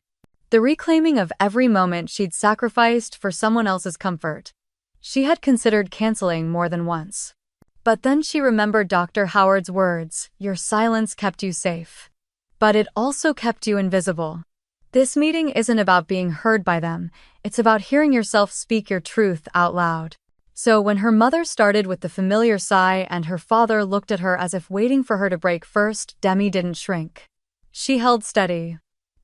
The reclaiming of every moment she'd sacrificed for someone else's comfort. She had considered canceling more than once. But then she remembered Dr. Howard's words, "Your silence kept you safe. But it also kept you invisible." This meeting isn't about being heard by them, it's about hearing yourself speak your truth out loud. So when her mother started with the familiar sigh and her father looked at her as if waiting for her to break first, Demi didn't shrink. She held steady.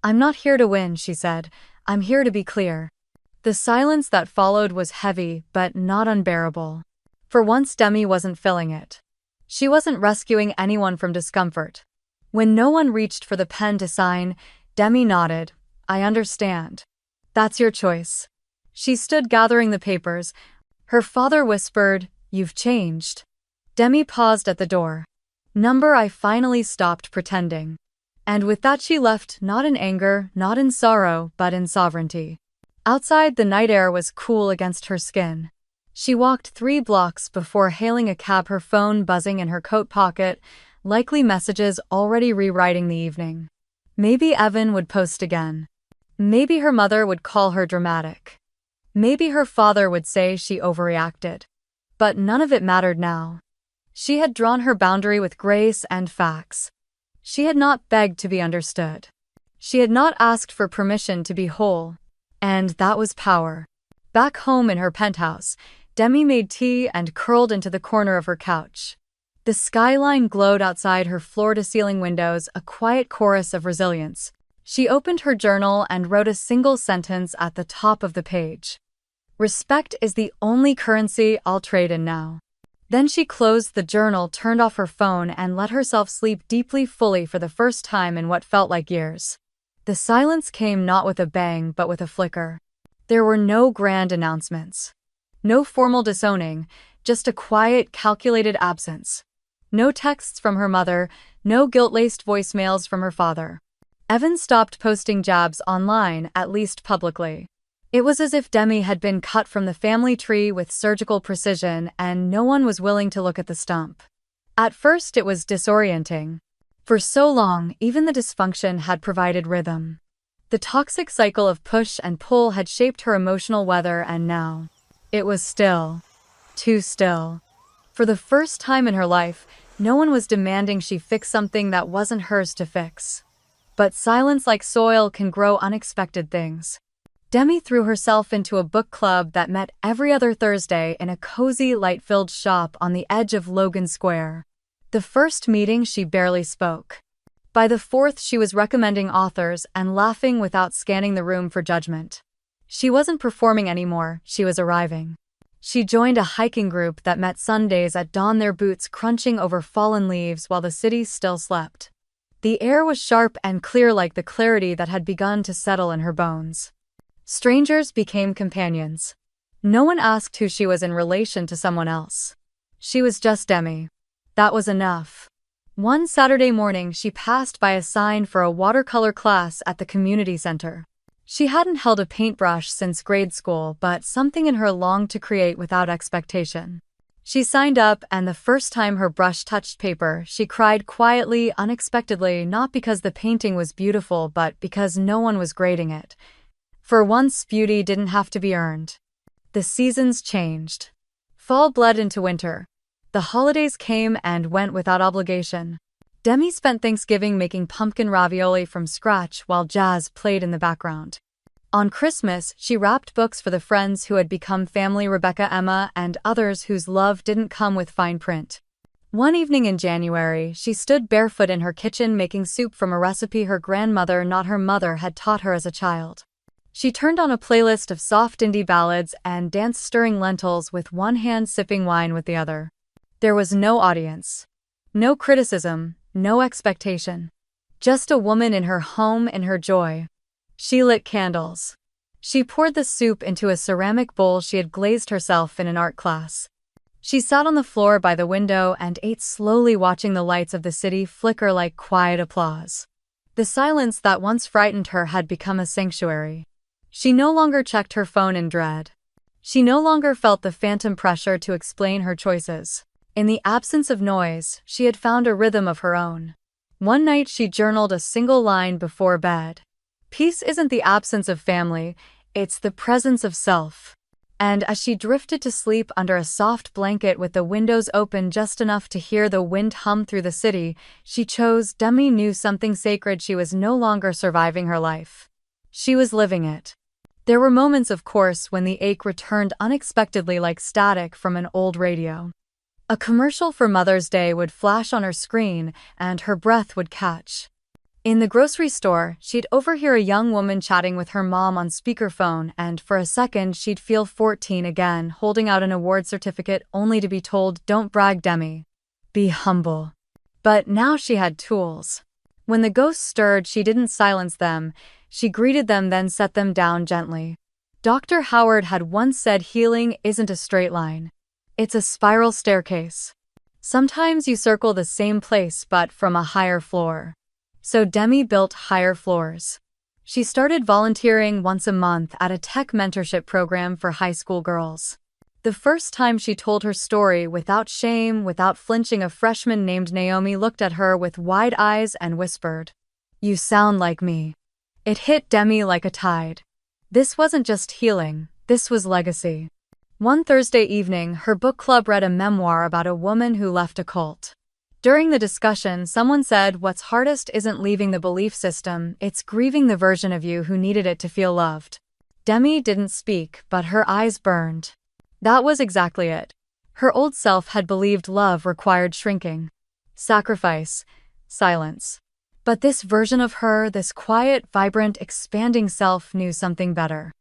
"I'm not here to win," she said. "I'm here to be clear." The silence that followed was heavy, but not unbearable. For once Demi wasn't filling it. She wasn't rescuing anyone from discomfort. When no one reached for the pen to sign, Demi nodded. "I understand. That's your choice." She stood gathering the papers. Her father whispered, "You've changed." Demi paused at the door. I finally stopped pretending. And with that she left, not in anger, not in sorrow, but in sovereignty. Outside, the night air was cool against her skin. She walked 3 blocks before hailing a cab, her phone buzzing in her coat pocket, likely messages already rewriting the evening. Maybe Evan would post again. Maybe her mother would call her dramatic. Maybe her father would say she overreacted. But none of it mattered now. She had drawn her boundary with grace and facts. She had not begged to be understood. She had not asked for permission to be whole. And that was power. Back home in her penthouse, Demi made tea and curled into the corner of her couch. The skyline glowed outside her floor-to-ceiling windows, a quiet chorus of resilience. She opened her journal and wrote a single sentence at the top of the page. "Respect is the only currency I'll trade in now." Then she closed the journal, turned off her phone, and let herself sleep deeply, fully, for the first time in what felt like years. The silence came not with a bang but with a flicker. There were no grand announcements. No formal disowning, just a quiet, calculated absence. No texts from her mother, no guilt-laced voicemails from her father. Evan stopped posting jabs online, at least publicly. It was as if Demi had been cut from the family tree with surgical precision, and no one was willing to look at the stump. At first it was disorienting. For so long, even the dysfunction had provided rhythm. The toxic cycle of push and pull had shaped her emotional weather, and now it was still. Too still. For the first time in her life, no one was demanding she fix something that wasn't hers to fix. But silence, like soil, can grow unexpected things. Demi threw herself into a book club that met every other Thursday in a cozy, light-filled shop on the edge of Logan Square. The first meeting, she barely spoke. By the fourth, she was recommending authors and laughing without scanning the room for judgment. She wasn't performing anymore, she was arriving. She joined a hiking group that met Sundays at dawn, their boots crunching over fallen leaves while the city still slept. The air was sharp and clear, like the clarity that had begun to settle in her bones. Strangers became companions. No one asked who she was in relation to someone else. She was just Demi. That was enough. One Saturday morning, she passed by a sign for a watercolor class at the community center. She hadn't held a paintbrush since grade school, but something in her longed to create without expectation. She signed up, and the first time her brush touched paper, she cried quietly, unexpectedly, not because the painting was beautiful, but because no one was grading it. For once, beauty didn't have to be earned. The seasons changed. Fall bled into winter. The holidays came and went without obligation. Demi spent Thanksgiving making pumpkin ravioli from scratch while jazz played in the background. On Christmas, she wrapped books for the friends who had become family, Rebecca, Emma, and others whose love didn't come with fine print. One evening in January, she stood barefoot in her kitchen making soup from a recipe her grandmother, not her mother, had taught her as a child. She turned on a playlist of soft indie ballads and danced, stirring lentils with one hand, sipping wine with the other. There was no audience. No criticism. No expectation. Just a woman in her home, in her joy. She lit candles. She poured the soup into a ceramic bowl she had glazed herself in an art class. She sat on the floor by the window and ate slowly, watching the lights of the city flicker like quiet applause. The silence that once frightened her had become a sanctuary. She no longer checked her phone in dread. She no longer felt the phantom pressure to explain her choices. In the absence of noise, she had found a rhythm of her own. One night she journaled a single line before bed. Peace isn't the absence of family, it's the presence of self. And as she drifted to sleep under a soft blanket with the windows open just enough to hear the wind hum through the city, she chose. Demi knew something sacred. She was no longer surviving her life. She was living it. There were moments, of course, when the ache returned unexpectedly like static from an old radio. A commercial for Mother's Day would flash on her screen, and her breath would catch. In the grocery store, she'd overhear a young woman chatting with her mom on speakerphone, and for a second she'd feel 14 again, holding out an award certificate only to be told, "Don't brag, Demi. Be humble." But now she had tools. When the ghosts stirred, she didn't silence them. She greeted them, then set them down gently. Dr. Howard had once said healing isn't a straight line. It's a spiral staircase. Sometimes you circle the same place but from a higher floor. So Demi built higher floors. She started volunteering once a month at a tech mentorship program for high school girls. The first time she told her story without shame, without flinching, a freshman named Naomi looked at her with wide eyes and whispered, "You sound like me." It hit Demi like a tide. This wasn't just healing, this was legacy. One Thursday evening, her book club read a memoir about a woman who left a cult. During the discussion, someone said, "What's hardest isn't leaving the belief system, it's grieving the version of you who needed it to feel loved." Demi didn't speak, but her eyes burned. That was exactly it. Her old self had believed love required shrinking, sacrifice, silence. But this version of her, this quiet, vibrant, expanding self, knew something better.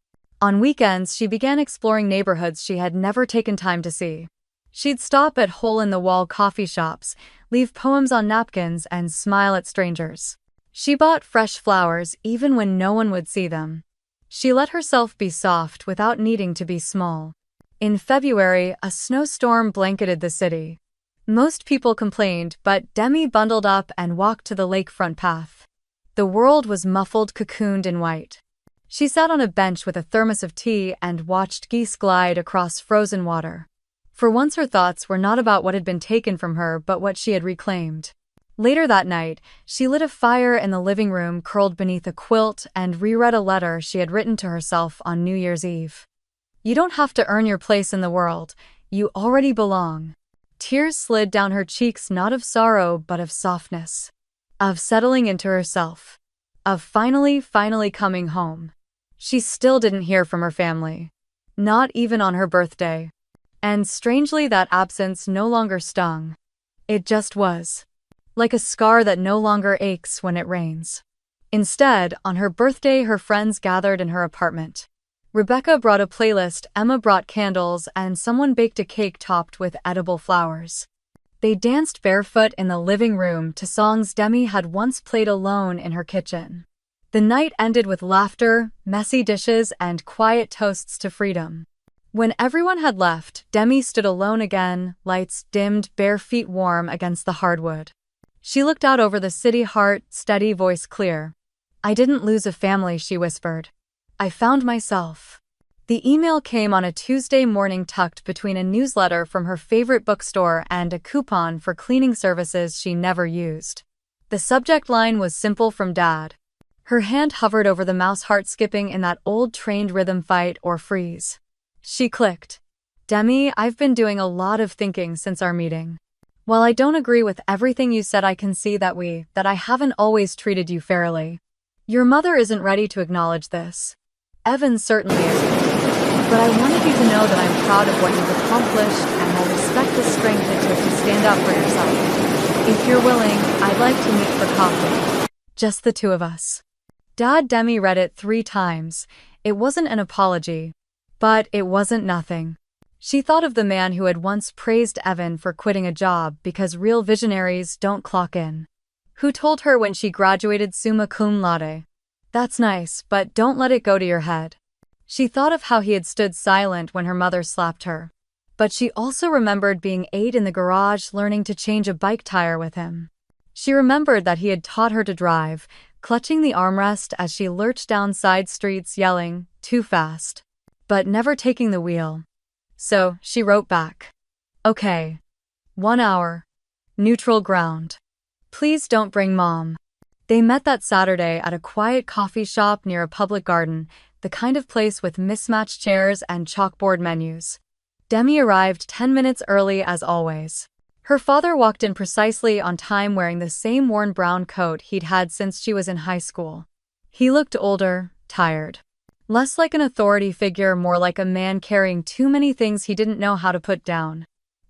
On weekends, she began exploring neighborhoods she had never taken time to see. She'd stop at hole-in-the-wall coffee shops, leave poems on napkins, and smile at strangers. She bought fresh flowers even when no one would see them. She let herself be soft without needing to be small. In February, a snowstorm blanketed the city. Most people complained, but Demi bundled up and walked to the lakefront path. The world was muffled, cocooned in white. She sat on a bench with a thermos of tea and watched geese glide across frozen water. For once her thoughts were not about what had been taken from her but what she had reclaimed. Later that night, she lit a fire in the living room, curled beneath a quilt, and reread a letter she had written to herself on New Year's Eve. "You don't have to earn your place in the world. You already belong." Tears slid down her cheeks, not of sorrow but of softness. Of settling into herself. Of finally coming home. She still didn't hear from her family. Not even on her birthday. And strangely, that absence no longer stung. It just was. Like a scar that no longer aches when it rains. Instead, on her birthday, her friends gathered in her apartment. Rebecca brought a playlist, Emma brought candles, and someone baked a cake topped with edible flowers. They danced barefoot in the living room to songs Demi had once played alone in her kitchen. The night ended with laughter, messy dishes, and quiet toasts to freedom. When everyone had left, Demi stood alone again, lights dimmed, bare feet warm against the hardwood. She looked out over the city, heart steady, voice clear. "I didn't lose a family," she whispered. "I found myself." The email came on a Tuesday morning, tucked between a newsletter from her favorite bookstore and a coupon for cleaning services she never used. The subject line was simple, from Dad. Her hand hovered over the mouse, heart skipping in that old trained rhythm, fight or freeze. She clicked. "Demi, I've been doing a lot of thinking since our meeting. While I don't agree with everything you said, I can see that I haven't always treated you fairly. Your mother isn't ready to acknowledge this. Evan certainly isn't. But I wanted you to know that I'm proud of what you've accomplished, and I respect the strength it took to stand up for yourself. If you're willing, I'd like to meet for coffee. Just the two of us." Dad. Demi read it 3 times. It wasn't an apology. But it wasn't nothing. She thought of the man who had once praised Evan for quitting a job because real visionaries don't clock in. Who told her when she graduated summa cum laude, "That's nice, but don't let it go to your head." She thought of how he had stood silent when her mother slapped her. But she also remembered being 8 in the garage learning to change a bike tire with him. She remembered that he had taught her to drive, clutching the armrest as she lurched down side streets yelling, "Too fast." But never taking the wheel. So, she wrote back. "Okay. 1 hour. Neutral ground. Please don't bring Mom." They met that Saturday at a quiet coffee shop near a public garden, the kind of place with mismatched chairs and chalkboard menus. Demi arrived 10 minutes early as always. Her father walked in precisely on time wearing the same worn brown coat he'd had since she was in high school. He looked older, tired. Less like an authority figure, more like a man carrying too many things he didn't know how to put down.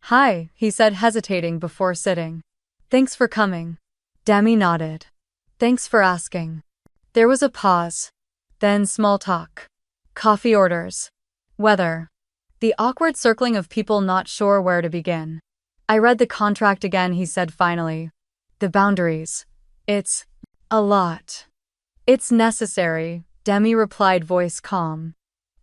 "Hi," he said, hesitating before sitting. "Thanks for coming." Demi nodded. "Thanks for asking." There was a pause. Then small talk. Coffee orders. Weather. The awkward circling of people not sure where to begin. "I read the contract again," he said finally. "The boundaries. It's a lot." "It's necessary," Demi replied, voice calm.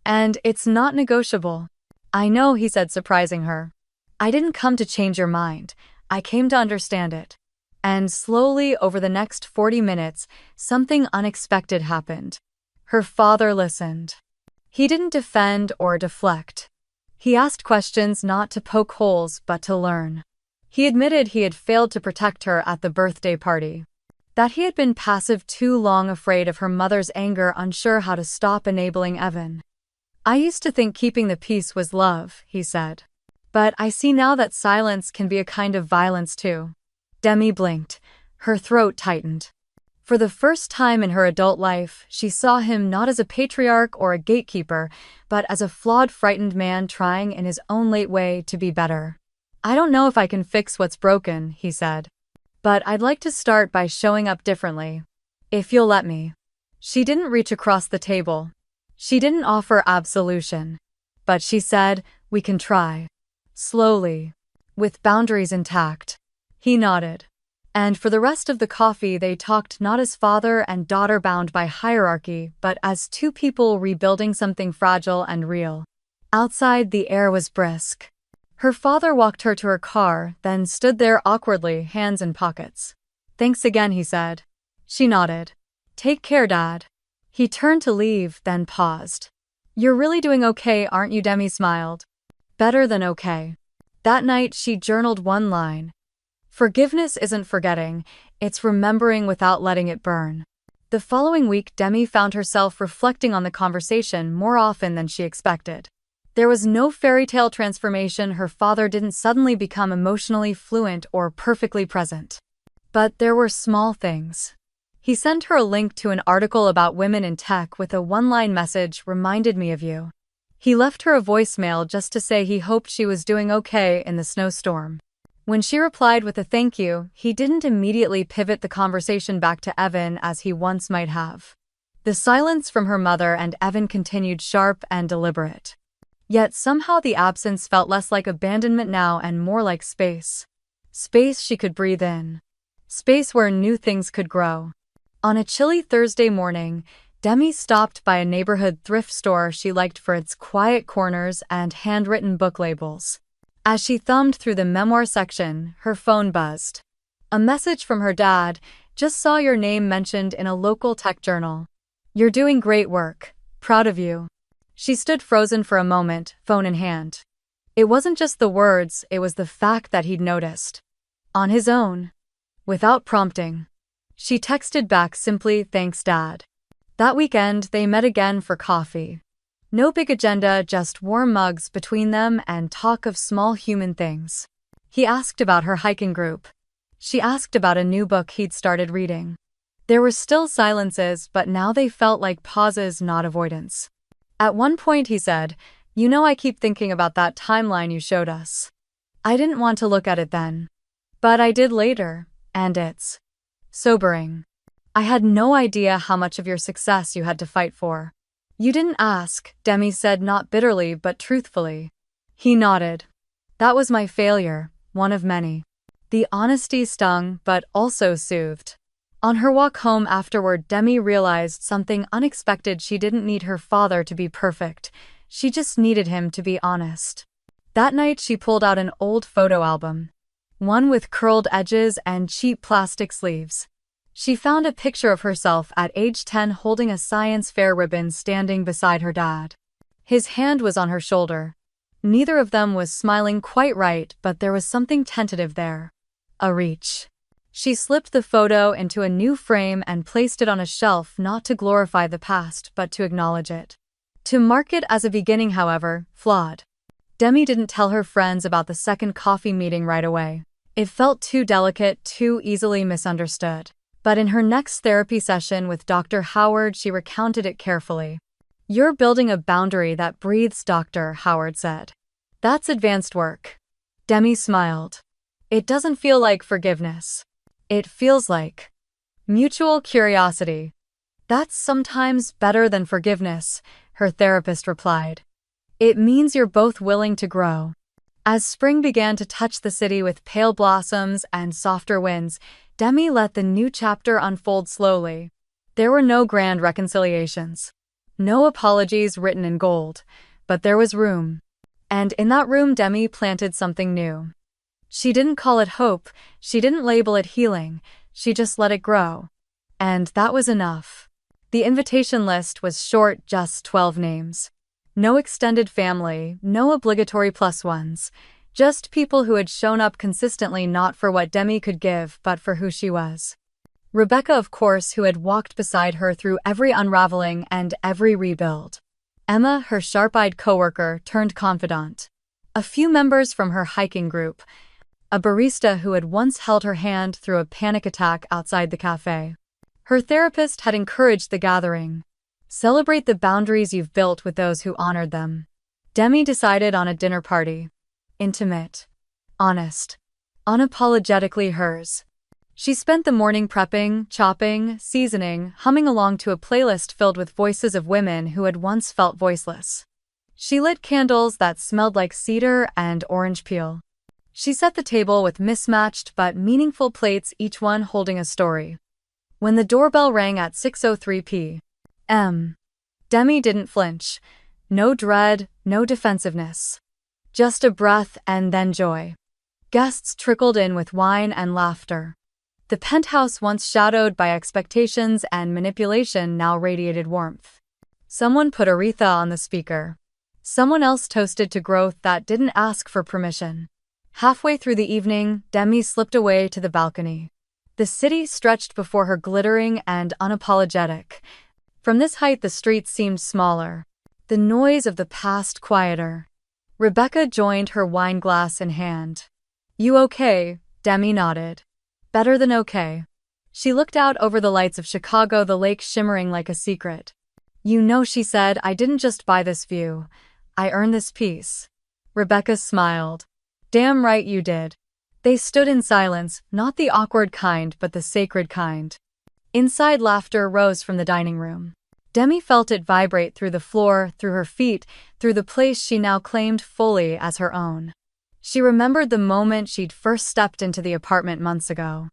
"And it's not negotiable." "I know," he said, surprising her. "I didn't come to change your mind. I came to understand it." And slowly, over the next 40 minutes, something unexpected happened. Her father listened. He didn't defend or deflect. He asked questions not to poke holes but to learn. He admitted he had failed to protect her at the birthday party. That he had been passive too long, afraid of her mother's anger, unsure how to stop enabling Evan. "I used to think keeping the peace was love," he said. "But I see now that silence can be a kind of violence too." Demi blinked. Her throat tightened. For the first time in her adult life, she saw him not as a patriarch or a gatekeeper, but as a flawed, frightened man trying in his own late way to be better. "I don't know if I can fix what's broken," he said. "But I'd like to start by showing up differently. If you'll let me." She didn't reach across the table. She didn't offer absolution. But she said, "We can try. Slowly. With boundaries intact." He nodded. And for the rest of the coffee they talked not as father and daughter bound by hierarchy, but as two people rebuilding something fragile and real. Outside, the air was brisk. Her father walked her to her car, then stood there awkwardly, hands in pockets. "Thanks again," he said. She nodded. "Take care, Dad." He turned to leave, then paused. "You're really doing okay, aren't you?" Demi smiled. "Better than okay." That night she journaled one line. "Forgiveness isn't forgetting, it's remembering without letting it burn." The following week, Demi found herself reflecting on the conversation more often than she expected. There was no fairy tale transformation. Her father didn't suddenly become emotionally fluent or perfectly present. But there were small things. He sent her a link to an article about women in tech with a one-line message, "Reminded me of you." He left her a voicemail just to say he hoped she was doing okay in the snowstorm. When she replied with a thank you, he didn't immediately pivot the conversation back to Evan as he once might have. The silence from her mother and Evan continued, sharp and deliberate. Yet somehow the absence felt less like abandonment now and more like space. Space she could breathe in. Space where new things could grow. On a chilly Thursday morning, Demi stopped by a neighborhood thrift store she liked for its quiet corners and handwritten book labels. As she thumbed through the memoir section, her phone buzzed. A message from her dad. "Just saw your name mentioned in a local tech journal. You're doing great work. Proud of you." She stood frozen for a moment, phone in hand. It wasn't just the words, it was the fact that he'd noticed. On his own. Without prompting. She texted back simply, "Thanks, Dad." That weekend, they met again for coffee. No big agenda, just warm mugs between them and talk of small human things. He asked about her hiking group. She asked about a new book he'd started reading. There were still silences, but now they felt like pauses, not avoidance. At one point he said, "You know, I keep thinking about that timeline you showed us. I didn't want to look at it then. But I did later, and it's sobering. I had no idea how much of your success you had to fight for." "You didn't ask," Demi said, not bitterly but truthfully. He nodded. "That was my failure, one of many." The honesty stung, but also soothed. On her walk home afterward, Demi realized something unexpected. She didn't need her father to be perfect. She just needed him to be honest. That night she pulled out an old photo album. One with curled edges and cheap plastic sleeves. She found a picture of herself at age 10 holding a science fair ribbon standing beside her dad. His hand was on her shoulder. Neither of them was smiling quite right, but there was something tentative there. A reach. She slipped the photo into a new frame and placed it on a shelf, not to glorify the past but to acknowledge it. To mark it as a beginning, however, flawed. Demi didn't tell her friends about the second coffee meeting right away. It felt too delicate, too easily misunderstood. But in her next therapy session with Dr. Howard, she recounted it carefully. "You're building a boundary that breathes," Dr. Howard said. "That's advanced work." Demi smiled. "It doesn't feel like forgiveness. It feels like mutual curiosity." "That's sometimes better than forgiveness," her therapist replied. "It means you're both willing to grow." As spring began to touch the city with pale blossoms and softer winds, Demi let the new chapter unfold slowly. There were no grand reconciliations. No apologies written in gold. But there was room. And in that room, Demi planted something new. She didn't call it hope, she didn't label it healing, she just let it grow. And that was enough. The invitation list was short, just 12 names. No extended family, no obligatory plus ones. Just people who had shown up consistently, not for what Demi could give, but for who she was. Rebecca, of course, who had walked beside her through every unraveling and every rebuild. Emma, her sharp-eyed coworker turned confidant. A few members from her hiking group. A barista who had once held her hand through a panic attack outside the cafe. Her therapist had encouraged the gathering. Celebrate the boundaries you've built with those who honored them. Demi decided on a dinner party. Intimate. Honest. Unapologetically hers. She spent the morning prepping, chopping, seasoning, humming along to a playlist filled with voices of women who had once felt voiceless. She lit candles that smelled like cedar and orange peel. She set the table with mismatched but meaningful plates, each one holding a story. When the doorbell rang at 6:03 p.m., Demi didn't flinch. No dread, no defensiveness. Just a breath and then joy. Guests trickled in with wine and laughter. The penthouse, once shadowed by expectations and manipulation, now radiated warmth. Someone put Aretha on the speaker. Someone else toasted to growth that didn't ask for permission. Halfway through the evening, Demi slipped away to the balcony. The city stretched before her, glittering and unapologetic. From this height, the streets seemed smaller. The noise of the past quieter. Rebecca joined her wine glass in hand. "You okay?" Demi nodded. "Better than okay." She looked out over the lights of Chicago, the lake shimmering like a secret. "You know," she said, "I didn't just buy this view. I earned this peace." Rebecca smiled. "Damn right you did." They stood in silence, not the awkward kind but the sacred kind. Inside, laughter rose from the dining room. Demi felt it vibrate through the floor, through her feet, through the place she now claimed fully as her own. She remembered the moment she'd first stepped into the apartment months ago.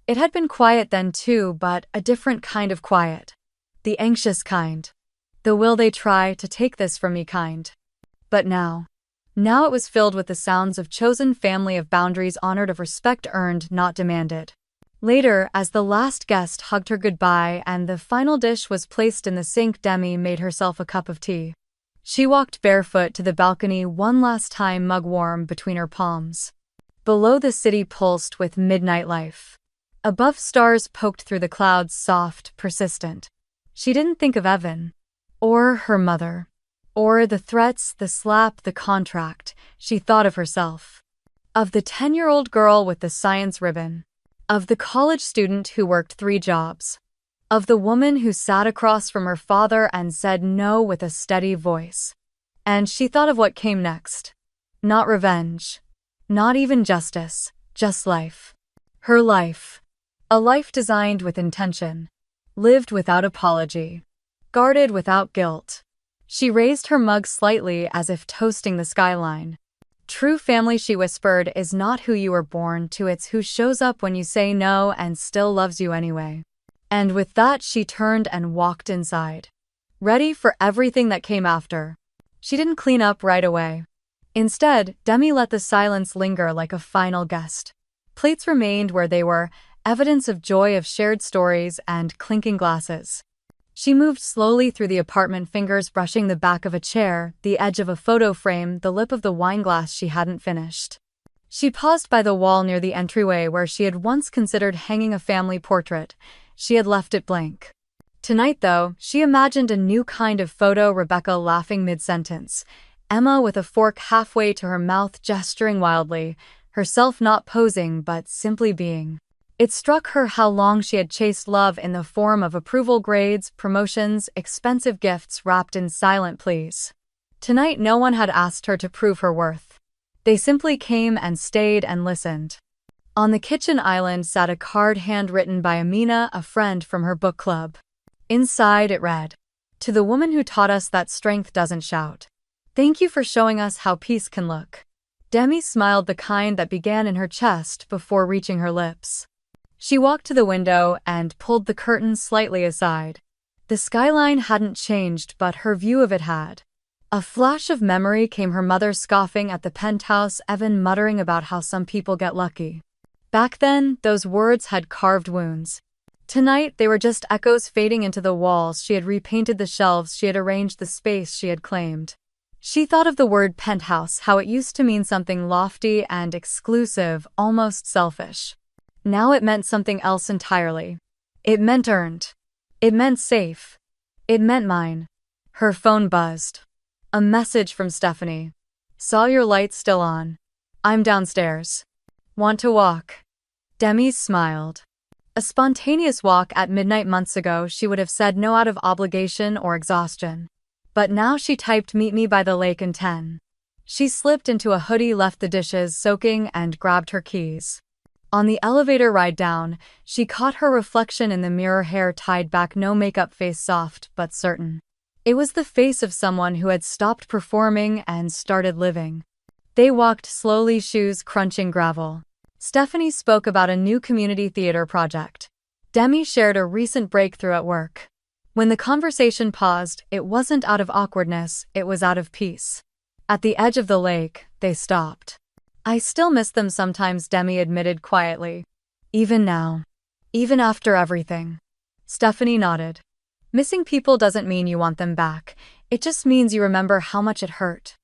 It had been quiet then too, but a different kind of quiet. The anxious kind. The "will they try to take this from me" kind. But now it was filled with the sounds of chosen family, of boundaries honored, of respect earned, not demanded. Later, as the last guest hugged her goodbye and the final dish was placed in the sink, Demi made herself a cup of tea. She walked barefoot to the balcony one last time, mug warm between her palms. Below, the city pulsed with midnight life. Above, stars poked through the clouds, soft, persistent. She didn't think of Evan. Or her mother. Or the threats, the slap, the contract. She thought of herself. Of the 10-year-old girl with the science ribbon. Of the college student who worked 3 jobs. Of the woman who sat across from her father and said no with a steady voice. And she thought of what came next. Not revenge. Not even justice. Just life. Her life. A life designed with intention. Lived without apology. Guarded without guilt. She raised her mug slightly as if toasting the skyline. "True family," she whispered, "is not who you were born to, it's who shows up when you say no and still loves you anyway." And with that, she turned and walked inside. Ready for everything that came after. She didn't clean up right away. Instead, Demi let the silence linger like a final guest. Plates remained where they were, evidence of joy of shared stories and clinking glasses. She moved slowly through the apartment, fingers brushing the back of a chair, the edge of a photo frame, the lip of the wine glass she hadn't finished. She paused by the wall near the entryway where she had once considered hanging a family portrait. She had left it blank. Tonight, though, she imagined a new kind of photo, Rebecca laughing mid-sentence, Emma with a fork halfway to her mouth gesturing wildly, herself not posing but simply being. It struck her how long she had chased love in the form of approval, grades, promotions, expensive gifts wrapped in silent pleas. Tonight no one had asked her to prove her worth. They simply came and stayed and listened. On the kitchen island sat a card handwritten by Amina, a friend from her book club. Inside it read, "To the woman who taught us that strength doesn't shout. Thank you for showing us how peace can look." Demi smiled, the kind that began in her chest before reaching her lips. She walked to the window and pulled the curtains slightly aside. The skyline hadn't changed, but her view of it had. A flash of memory came, her mother scoffing at the penthouse, Evan muttering about how some people get lucky. Back then, those words had carved wounds. Tonight, they were just echoes fading into the walls. She had repainted the shelves, she had arranged the space she had claimed. She thought of the word penthouse, how it used to mean something lofty and exclusive, almost selfish. Now it meant something else entirely. It meant earned. It meant safe. It meant mine. Her phone buzzed. A message from Stephanie. "Saw your light still on. I'm downstairs. Want to walk?" Demi smiled. A spontaneous walk at midnight months ago, she would have said no out of obligation or exhaustion. But now she typed, "Meet me by the lake in 10. She slipped into a hoodie, left the dishes soaking, and grabbed her keys. On the elevator ride down, she caught her reflection in the mirror, hair tied back, no makeup, face soft but certain. It was the face of someone who had stopped performing and started living. They walked slowly, shoes crunching gravel. Stephanie spoke about a new community theater project. Demi shared a recent breakthrough at work. When the conversation paused, it wasn't out of awkwardness, it was out of peace. At the edge of the lake, they stopped. "I still miss them sometimes," Demi admitted quietly. "Even now. Even after everything." Stephanie nodded. "Missing people doesn't mean you want them back. It just means you remember how much it hurt."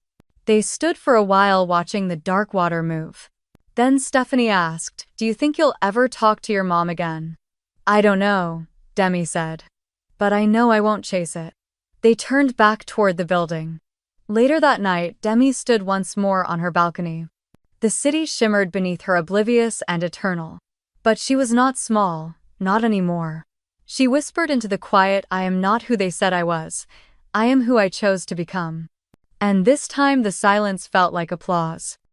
They stood for a while watching the dark water move. Then Stephanie asked, "Do you think you'll ever talk to your mom again?" "I don't know," Demi said. "But I know I won't chase it." They turned back toward the building. Later that night, Demi stood once more on her balcony. The city shimmered beneath her, oblivious and eternal. But she was not small, not anymore. She whispered into the quiet, "I am not who they said I was. I am who I chose to become." And this time the silence felt like applause.